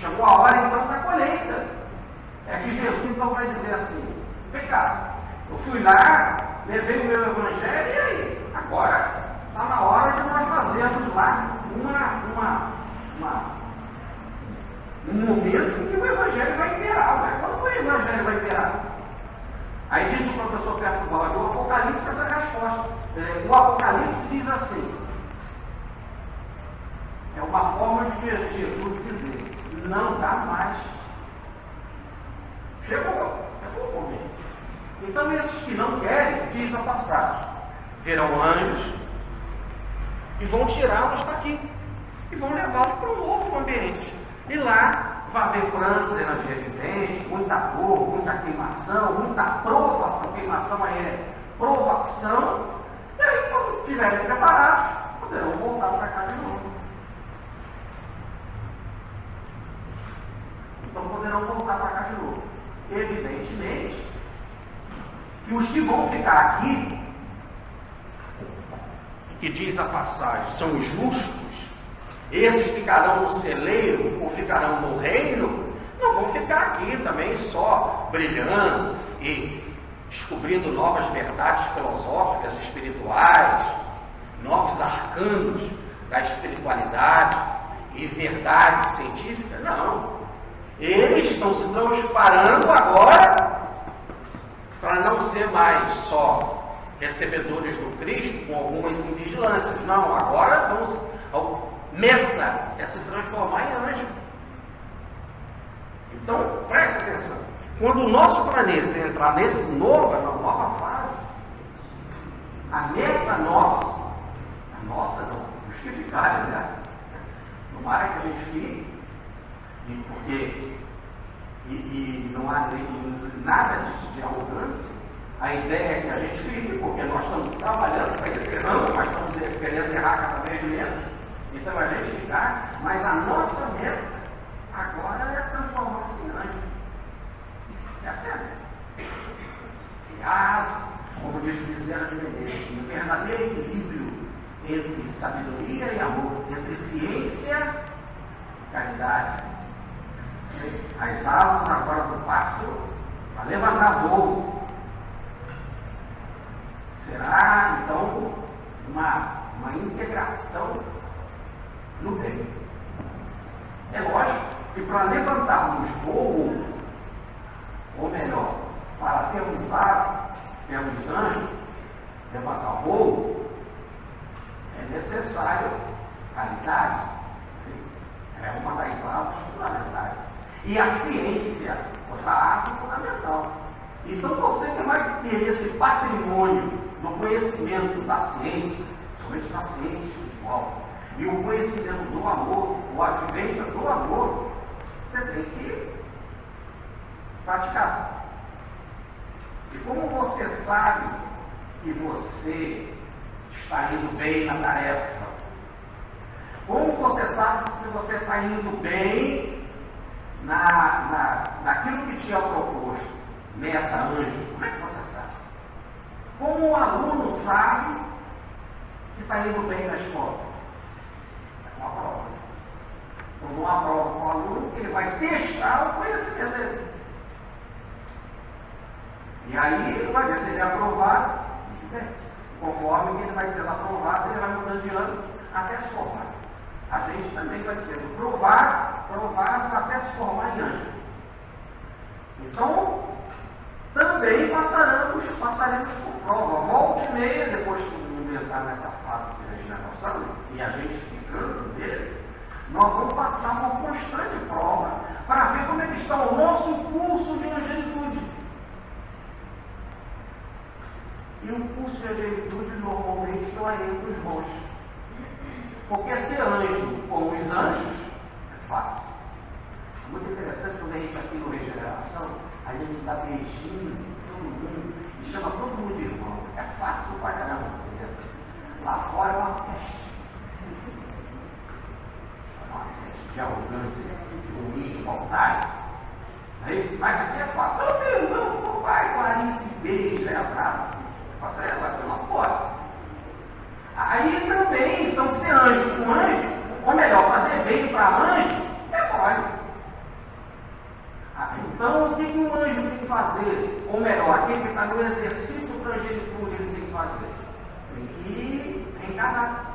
Chegou a hora então da colheita. É que Jesus então vai dizer assim: vem cá, eu fui lá, levei o meu evangelho, e aí? Agora está na hora de nós fazermos lá um momento em que o evangelho vai imperar. Né? Quando o evangelho vai imperar? Aí diz o professor Perturbalho, o Apocalipse essa resposta. O Apocalipse diz assim, é uma forma de Jesus dizer, não dá mais. Chegou o momento. Então esses que não querem, diz a passagem, verão anjos e vão tirá-los daqui e vão levá-los para um outro ambiente. E lá vai haver prantos, energia vivente, muita dor, muita queimação, muita provação. Queimação aí é provação. E aí, quando estiverem preparados, poderão voltar para cá de novo. Então poderão voltar para cá de novo. Evidentemente que os que vão ficar aqui, que diz a passagem, são os justos, esses ficarão no celeiro ou ficarão no reino, não vão ficar aqui também só brilhando e descobrindo novas verdades filosóficas, espirituais, novos arcanos da espiritualidade e verdades científicas. Não. Eles estão se transparando agora para não ser mais só recebedores do Cristo com algumas invigilâncias. Não, agora vamos... meta é se transformar em anjo. Então, presta atenção. Quando o nosso planeta entrar na nova fase, a meta nossa não, os que ficarem, né? Tomara que a gente fique, e não há nada disso de arrogância. A ideia é que a gente fique, porque nós estamos trabalhando para esse ano, mas estamos querendo errar cada vez menos. Então a gente ficar, mas a nossa meta agora é transformar-se em anjo. É certo? E como diz o Bezerra de Menezes, um verdadeiro equilíbrio entre sabedoria e amor, entre ciência e caridade. As asas agora do pássaro para levantar voo. Será então uma integração no bem. É lógico que para levantarmos voo, ou melhor, para termos asas, sermos anjos, levantar voo, é necessário caridade. É uma das asas fundamentais. E a ciência, outra arte fundamental. Então você que vai ter esse patrimônio do conhecimento da ciência, somente da ciência espiritual, e o conhecimento do amor, ou a vivência do amor, você tem que praticar. E como você sabe que você está indo bem na tarefa? Como você sabe se você está indo bem naquilo que tinha proposto? Meta, anjo, como é que você sabe? Como o aluno sabe que está indo bem na escola? É uma prova. Quando uma prova para o aluno, ele vai testar o conhecimento dele. E aí ele vai ver se ele é aprovado, bem, conforme que ele vai sendo aprovado, ele vai mudando de ano até se formar. A gente também vai sendo provado até se formar em anjo. Então, também passaremos por prova. Volta e meia, depois que o mundo entrar nessa fase de regeneração, e a gente ficando dele, nós vamos passar uma constante prova para ver como é que está o nosso curso de angelitude. E o curso de angelitude normalmente não é entre os bons. Porque ser anjo como os anjos é fácil. É muito interessante quando a gente aqui no Regeneração, a gente dá beijinho em todo mundo e chama todo mundo de irmão. É fácil pra caramba, entendeu? Lá fora é uma peste. É uma peste de arrogância, de ruim, de maldade. Mas aqui é fácil. Ô meu irmão, vai, Clarice, beija, abraça. Passa ela pela fora. Aí também, então ser anjo com anjo, ou melhor, fazer bem para anjo, é mole. Então o que um anjo tem que fazer? Ou melhor, aquele que está no exercício da angelitude, ele tem que fazer? Tem que reencarnar.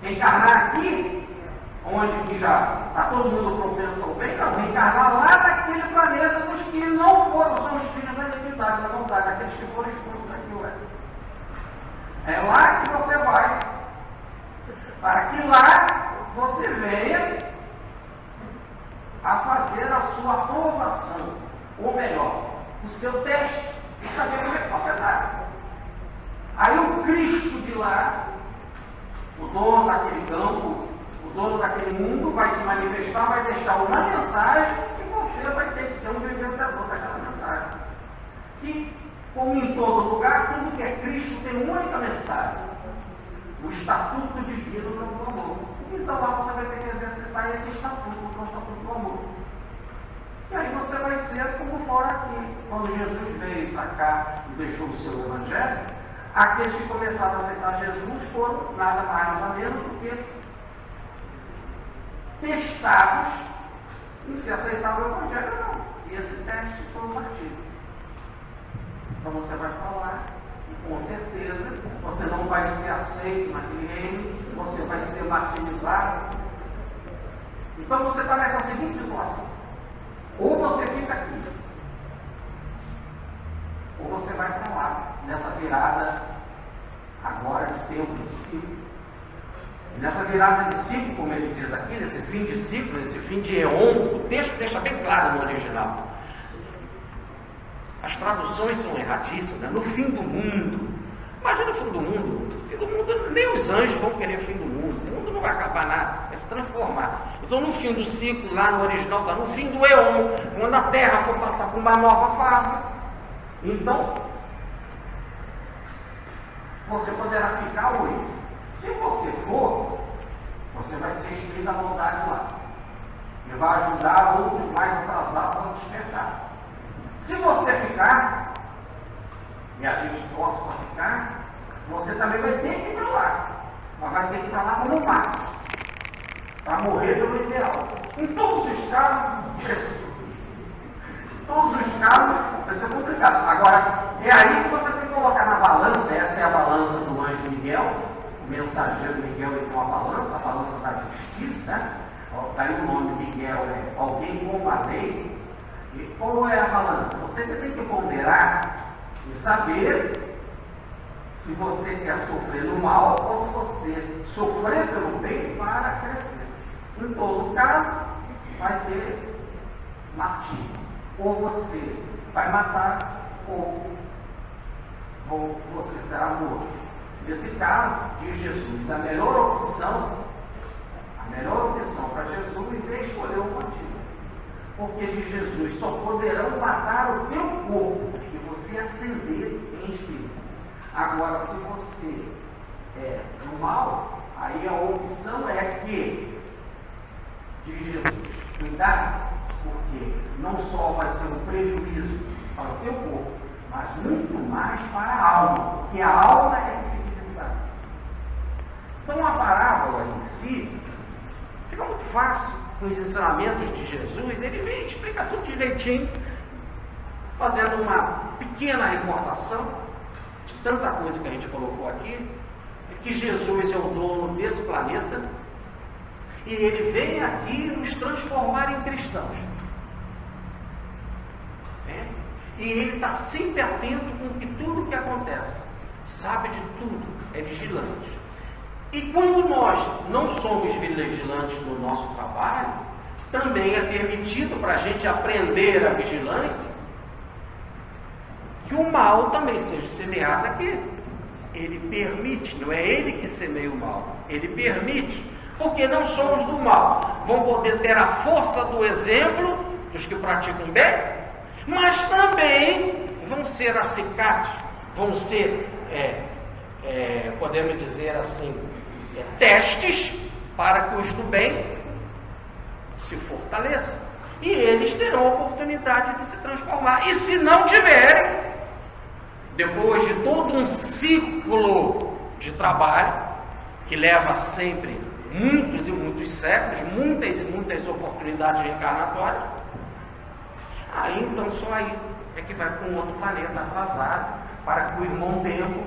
Reencarnar aqui, onde já está todo mundo propenso ao bem, não, reencarnar lá naquele planeta dos que não foram, são os filhos da iniquidade, da vontade, aqueles que foram expulsos daqui, ué. É lá que você vai, para que lá você venha a fazer a sua aprovação, ou melhor, o seu teste, para ver como é que você está. Aí o Cristo de lá, o dono daquele campo, o dono daquele mundo, vai se manifestar, vai deixar uma mensagem e você vai ter que ser um vivenciador daquela mensagem. Que, como em todo lugar, tudo que é Cristo tem uma única mensagem: o estatuto divino do amor. Então lá você vai ter que exercitar esse estatuto, que é o estatuto do amor. E aí você vai ser como fora aqui. Quando Jesus veio para cá e deixou o seu evangelho, aqueles que começaram a aceitar Jesus foram nada mais nada menos do que testados em se aceitar o evangelho ou não. E esse teste foi um martírio. Então você vai falar e com certeza você não vai ser aceito naquele reino, você vai ser martirizado. Então você está nessa seguinte situação: ou você fica aqui, ou você vai para lá, nessa virada agora de tempo de ciclo. E nessa virada de ciclo, como ele diz aqui, nesse fim de ciclo, nesse fim de éon, o texto deixa bem claro no original. As traduções são erradíssimas, né? No fim do mundo. Imagina o fim do mundo. O fim do mundo, nem os anjos vão querer o fim do mundo. O mundo não vai acabar nada, vai se transformar. Então, no fim do ciclo, lá no original, está no fim do éon, quando a Terra for passar por uma nova fase. Então, você poderá ficar hoje. Se você for, você vai ser espírito da vontade lá. E vai ajudar outros mais atrasados a despertar. Se você ficar, e a gente torce para ficar, você também vai ter que ir para lá. Mas vai ter que ir para lá como mate, para morrer pelo ideal. Em todos os casos, vai ser complicado. Agora, é aí que você tem que colocar na balança. Essa é a balança do anjo Miguel, o mensageiro Miguel, ele tem uma balança, a balança da justiça, né? Está aí o nome Miguel, é alguém como a lei. E qual é a balança? Você tem que ponderar e saber se você quer sofrer no mal ou se você sofrer pelo bem para crescer. Em todo caso, vai ter martírio. Ou você vai matar, ou você será morto. Nesse caso, diz Jesus, a melhor opção para Jesus é escolher o martírio. Porque de Jesus só poderão matar o teu corpo e você ascender em espírito. Agora, se você é do mal, aí a opção é que, diz Jesus, cuidado, porque não só vai ser um prejuízo para o teu corpo, mas muito mais para a alma, porque a alma é a dificuldade. Então a parábola em si fica muito fácil. Com os ensinamentos de Jesus, ele vem explicar tudo direitinho, fazendo uma pequena recordação de tanta coisa que a gente colocou aqui, que Jesus é o dono desse planeta e ele vem aqui nos transformar em cristãos. E ele está sempre atento com que tudo que acontece, sabe de tudo, é vigilante. E quando nós não somos vigilantes no nosso trabalho, também é permitido para a gente aprender a vigilância, que o mal também seja semeado aqui. Ele permite, não é ele que semeia o mal, ele permite, porque não só os do mal vão poder ter a força do exemplo dos que praticam bem, mas também vão ser acicates, vão ser, podemos dizer assim, testes para que os do bem se fortaleçam. E eles terão a oportunidade de se transformar. E se não tiverem, depois de todo um ciclo de trabalho, que leva sempre muitos e muitos séculos, muitas e muitas oportunidades reencarnatórias, aí então só aí é que vai para um outro planeta atrasado, para que o irmão tempo,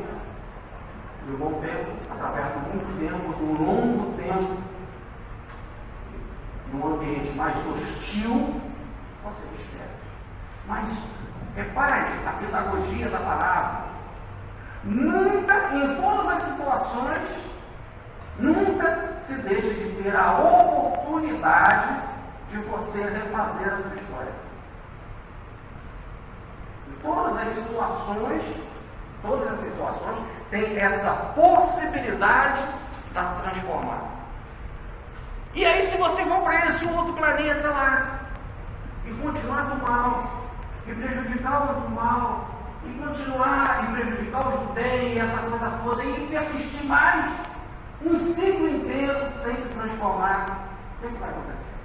através do muito tempo, do longo tempo, num ambiente mais hostil, você espera. Mas repare a pedagogia da palavra. Nunca, em todas as situações, nunca se deixa de ter a oportunidade de você refazer a sua história. Em todas as situações tem essa possibilidade de transformar. E aí, se você for para esse outro planeta lá, e continuar do mal, e prejudicar os do mal, e continuar e prejudicar os do bem, e essa coisa toda, e persistir mais um ciclo inteiro sem se transformar, o que vai acontecer?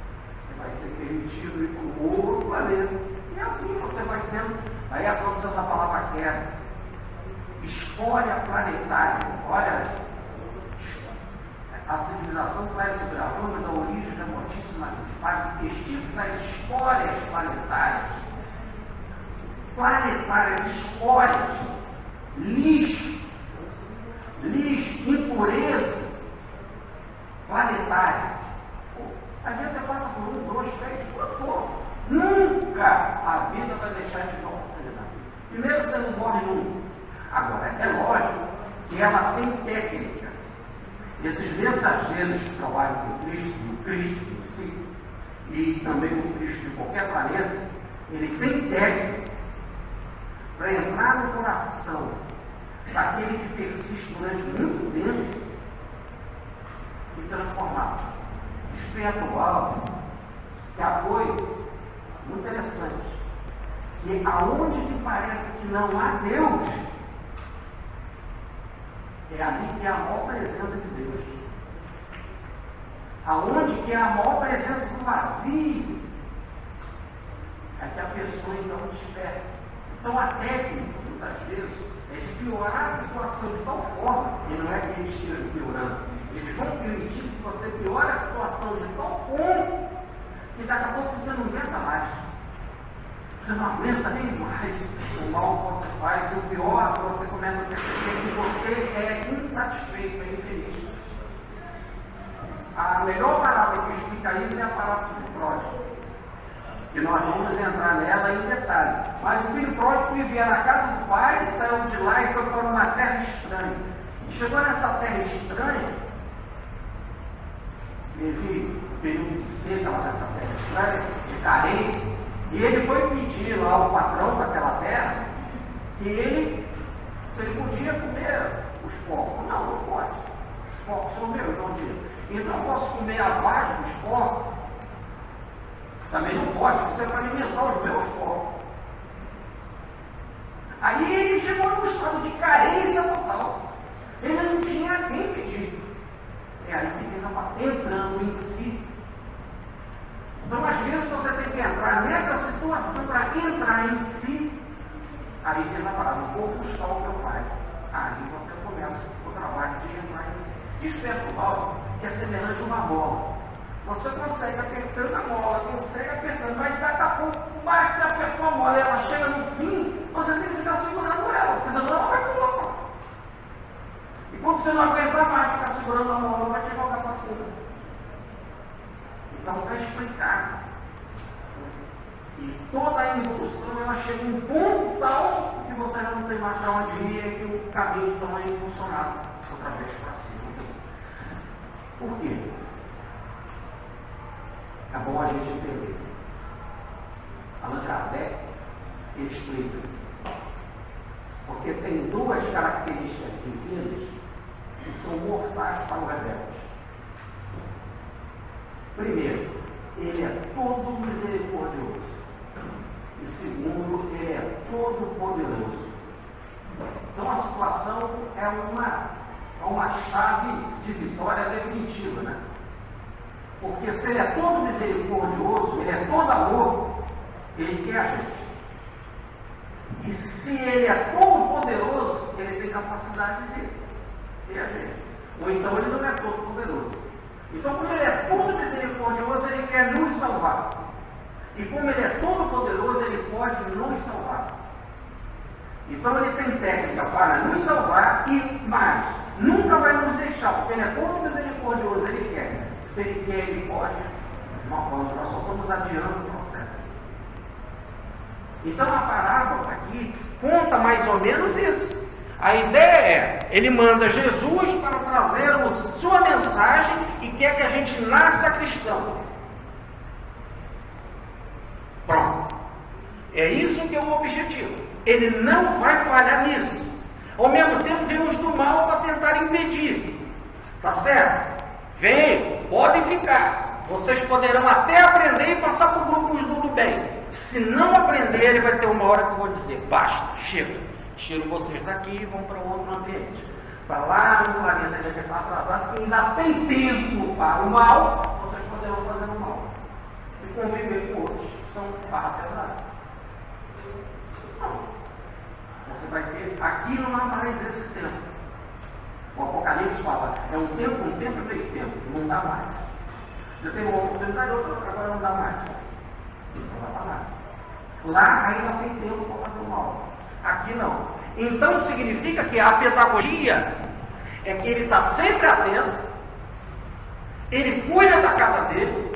Você vai ser permitido ir para um outro planeta. E assim você vai tendo. Aí a tradução da palavra queda. História planetária. Olha. A civilização traz o gravame da origem remotíssima dos vestígios das histórias planetárias. Planetárias, histórias, lixo, impureza planetária. Às vezes você passa por 1, 2, 3, quanto for. Nunca a vida vai deixar de dar oportunidade. Primeiro, você não morre nunca. Agora, é lógico que ela tem técnica. Esses mensageiros que trabalham com o Cristo em si, e também com o Cristo de qualquer planeta, ele tem técnica para entrar no coração daquele que persiste durante muito tempo e transformar. Espiritual, que é a coisa muito interessante, que aonde que parece que não há Deus, é ali que há a maior presença de Deus. Aonde que há a maior presença do vazio, é que a pessoa então desperta. Então a técnica, muitas vezes, é de piorar a situação de tal forma, e não é que eles estejam piorando, eles vão permitir que você piore a situação de tal ponto, que daqui a pouco você não aguenta mais. Você não aguenta nem mais o mal que você faz, e o pior, você começa a perceber que você é insatisfeito, é infeliz. A melhor palavra que explica isso é a palavra do filho pródigo. E nós vamos entrar nela em detalhe. Mas o filho pródigo vivia na casa do pai, saiu de lá e foi para uma terra estranha. E chegou nessa terra estranha, teve um período de seca lá nessa terra estranha, de carência. E ele foi pedir lá ao patrão daquela terra que se ele podia comer os porcos. Não, não pode. Os porcos são meus, não digo. Então eu posso comer a base dos porcos? Também não pode, você vai alimentar os meus porcos. Aí ele chegou num estado de carência total. Ele não tinha a quem pedir. É aí que ele estava entrando em si. Então, às vezes, você tem que entrar nessa situação para entrar em si. Aí diz a palavra, vou buscar o meu pai. Aí você começa o trabalho de entrar em si. Espiritual, que é semelhante a uma bola. Você consegue apertando a mola, consegue apertando, mas daqui a pouco, vai que você apertou a mola e ela chega no fim, você tem que ficar segurando ela, porque senão ela vai pular. E quando você não aguentar mais ficar segurando a mola, ela vai te jogar para cima. Então está explicado. E toda a evolução ela chega em um ponto tal que você já não tem mais para onde ir, e que o caminho então é impulsionado outra vez para cima. Por quê? É bom a gente entender. Allan Kardec explica. Porque tem duas características pequenas que são mortais para o rebelde. Primeiro, ele é todo misericordioso. E segundo, ele é todo poderoso. Então a situação é uma chave de vitória definitiva, né? Porque se ele é todo misericordioso, ele é todo amor, ele quer a gente. E se ele é todo poderoso, ele tem capacidade de ter a gente. Ou então ele não é todo poderoso. Então, como ele é todo misericordioso, ele quer nos salvar. E como ele é todo poderoso, ele pode nos salvar. Então ele tem técnica para nos salvar e mais, nunca vai nos deixar, porque ele é todo misericordioso, ele quer. Se ele quer, ele pode. Nós só estamos adiando o processo. Então a parábola aqui conta mais ou menos isso. A ideia é, ele manda Jesus para trazer a sua mensagem e quer que a gente nasça cristão. Pronto. É isso que é o objetivo. Ele não vai falhar nisso. Ao mesmo tempo, vem os do mal para tentar impedir. Tá certo? Vem, podem ficar. Vocês poderão até aprender e passar para o grupo do bem. Se não aprenderem, vai ter uma hora que eu vou dizer, basta, chega. Tiro vocês daqui e vão para outro ambiente. Para lá no planeta que está atrasado, que ainda tem tempo para o mal, vocês poderão fazer o mal. E conviver com outros que são barra pesada. Não. Você vai ter, aqui não há mais esse tempo. O Apocalipse fala, é um tempo e meio tempo, não dá mais. Você tem uma oportunidade, agora não dá mais. Não dá para nada. Lá ainda tem tempo para fazer o mal. Aqui não. Então significa que a pedagogia é que ele está sempre atento, ele cuida da casa dele,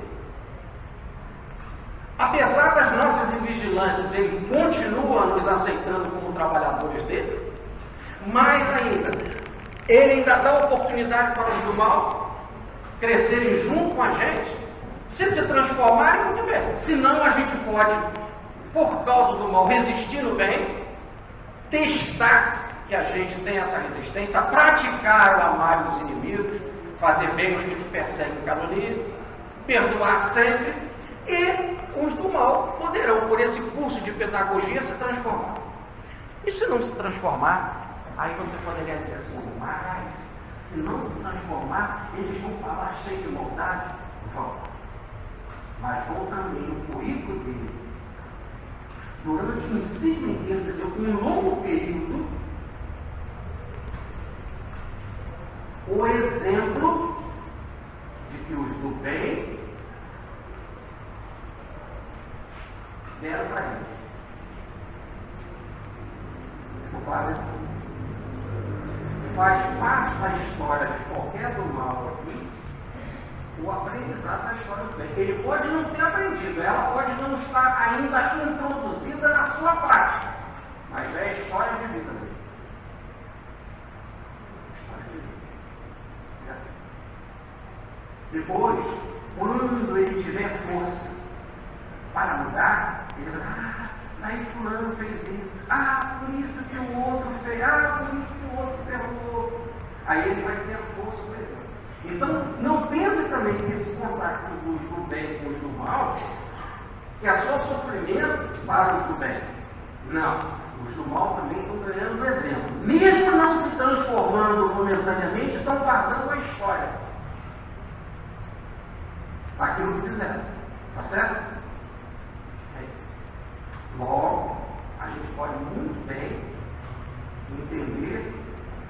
apesar das nossas invigilâncias, ele continua nos aceitando como trabalhadores dele, mais ainda, ele ainda dá oportunidade para os do mal crescerem junto com a gente, se transformarem, muito bem. Senão a gente pode, por causa do mal, resistir no bem, testar que a gente tem essa resistência, praticar o amar os inimigos, fazer bem os que te perseguem e caluniam, perdoar sempre, e os do mal poderão, por esse curso de pedagogia, se transformar. E se não se transformar, aí você poderia dizer assim, mas se não se transformar, eles vão falar cheio de maldade, vão. Mas vão também no currículo dele. Durante um ciclo inteiro, quer dizer, um longo período, o exemplo de que os do bem deram para eles. Ficou claro isso? Faz parte da história de qualquer do mal aqui, o aprendizado da história do bem. Ele pode não ter aprendido, ela pode não estar ainda introduzida na sua prática, mas é a história de vida dele. História de vida. Certo? Depois, quando ele tiver força para mudar, ele vai, daí fulano fez isso, por isso que o outro fez, por isso que o outro perdoou. Aí ele vai ter força, por exemplo. Então, não pense também que esse contato dos do bem com os do mal é só sofrimento para os do bem. Não, os do mal também estão ganhando um exemplo. Mesmo não se transformando momentaneamente, estão guardando a história daquilo que fizeram. Tá certo? É isso. Logo, a gente pode muito bem entender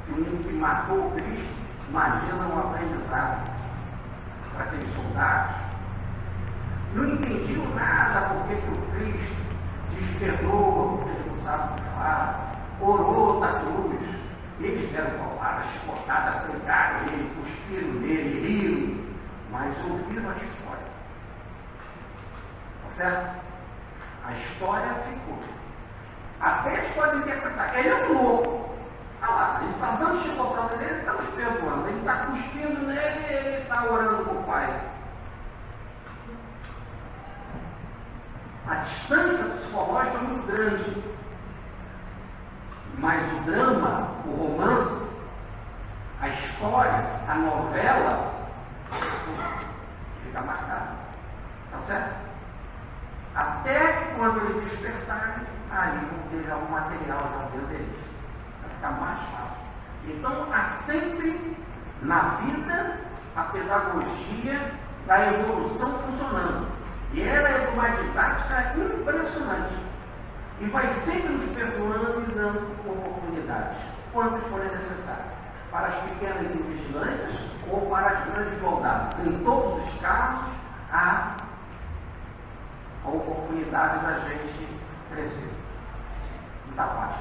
que um que matou o Cristo, imagina um aprendizado para aqueles soldados. Não entendiam nada porque que o Cristo despertou, porque ele não sabe o que falar, orou da cruz. Eles deram palavras, chicotadas, pregaram ele, cuspiram nele, riram, mas ouviram a história. Tá certo? A história ficou. Até eles podem interpretar. Ele é um louco. Olha lá, ele está dando chicotada nele, ele está nos perdoando. Ele está cuspindo nele e ele está orando com o Pai. A distância psicológica é muito grande. Mas o drama, o romance, a história, a novela, fica marcada. Tá certo? Até que quando eles despertarem, aí vão ter algum material na vida deles. Vai ficar mais fácil. Então, há sempre na vida a pedagogia da evolução funcionando. E ela é de uma didática impressionante. E vai sempre nos perdoando e dando oportunidades, quantas forem necessárias, para as pequenas invigilâncias ou para as grandes maldades. Em todos os casos, há a oportunidade da gente crescer. Muita paz.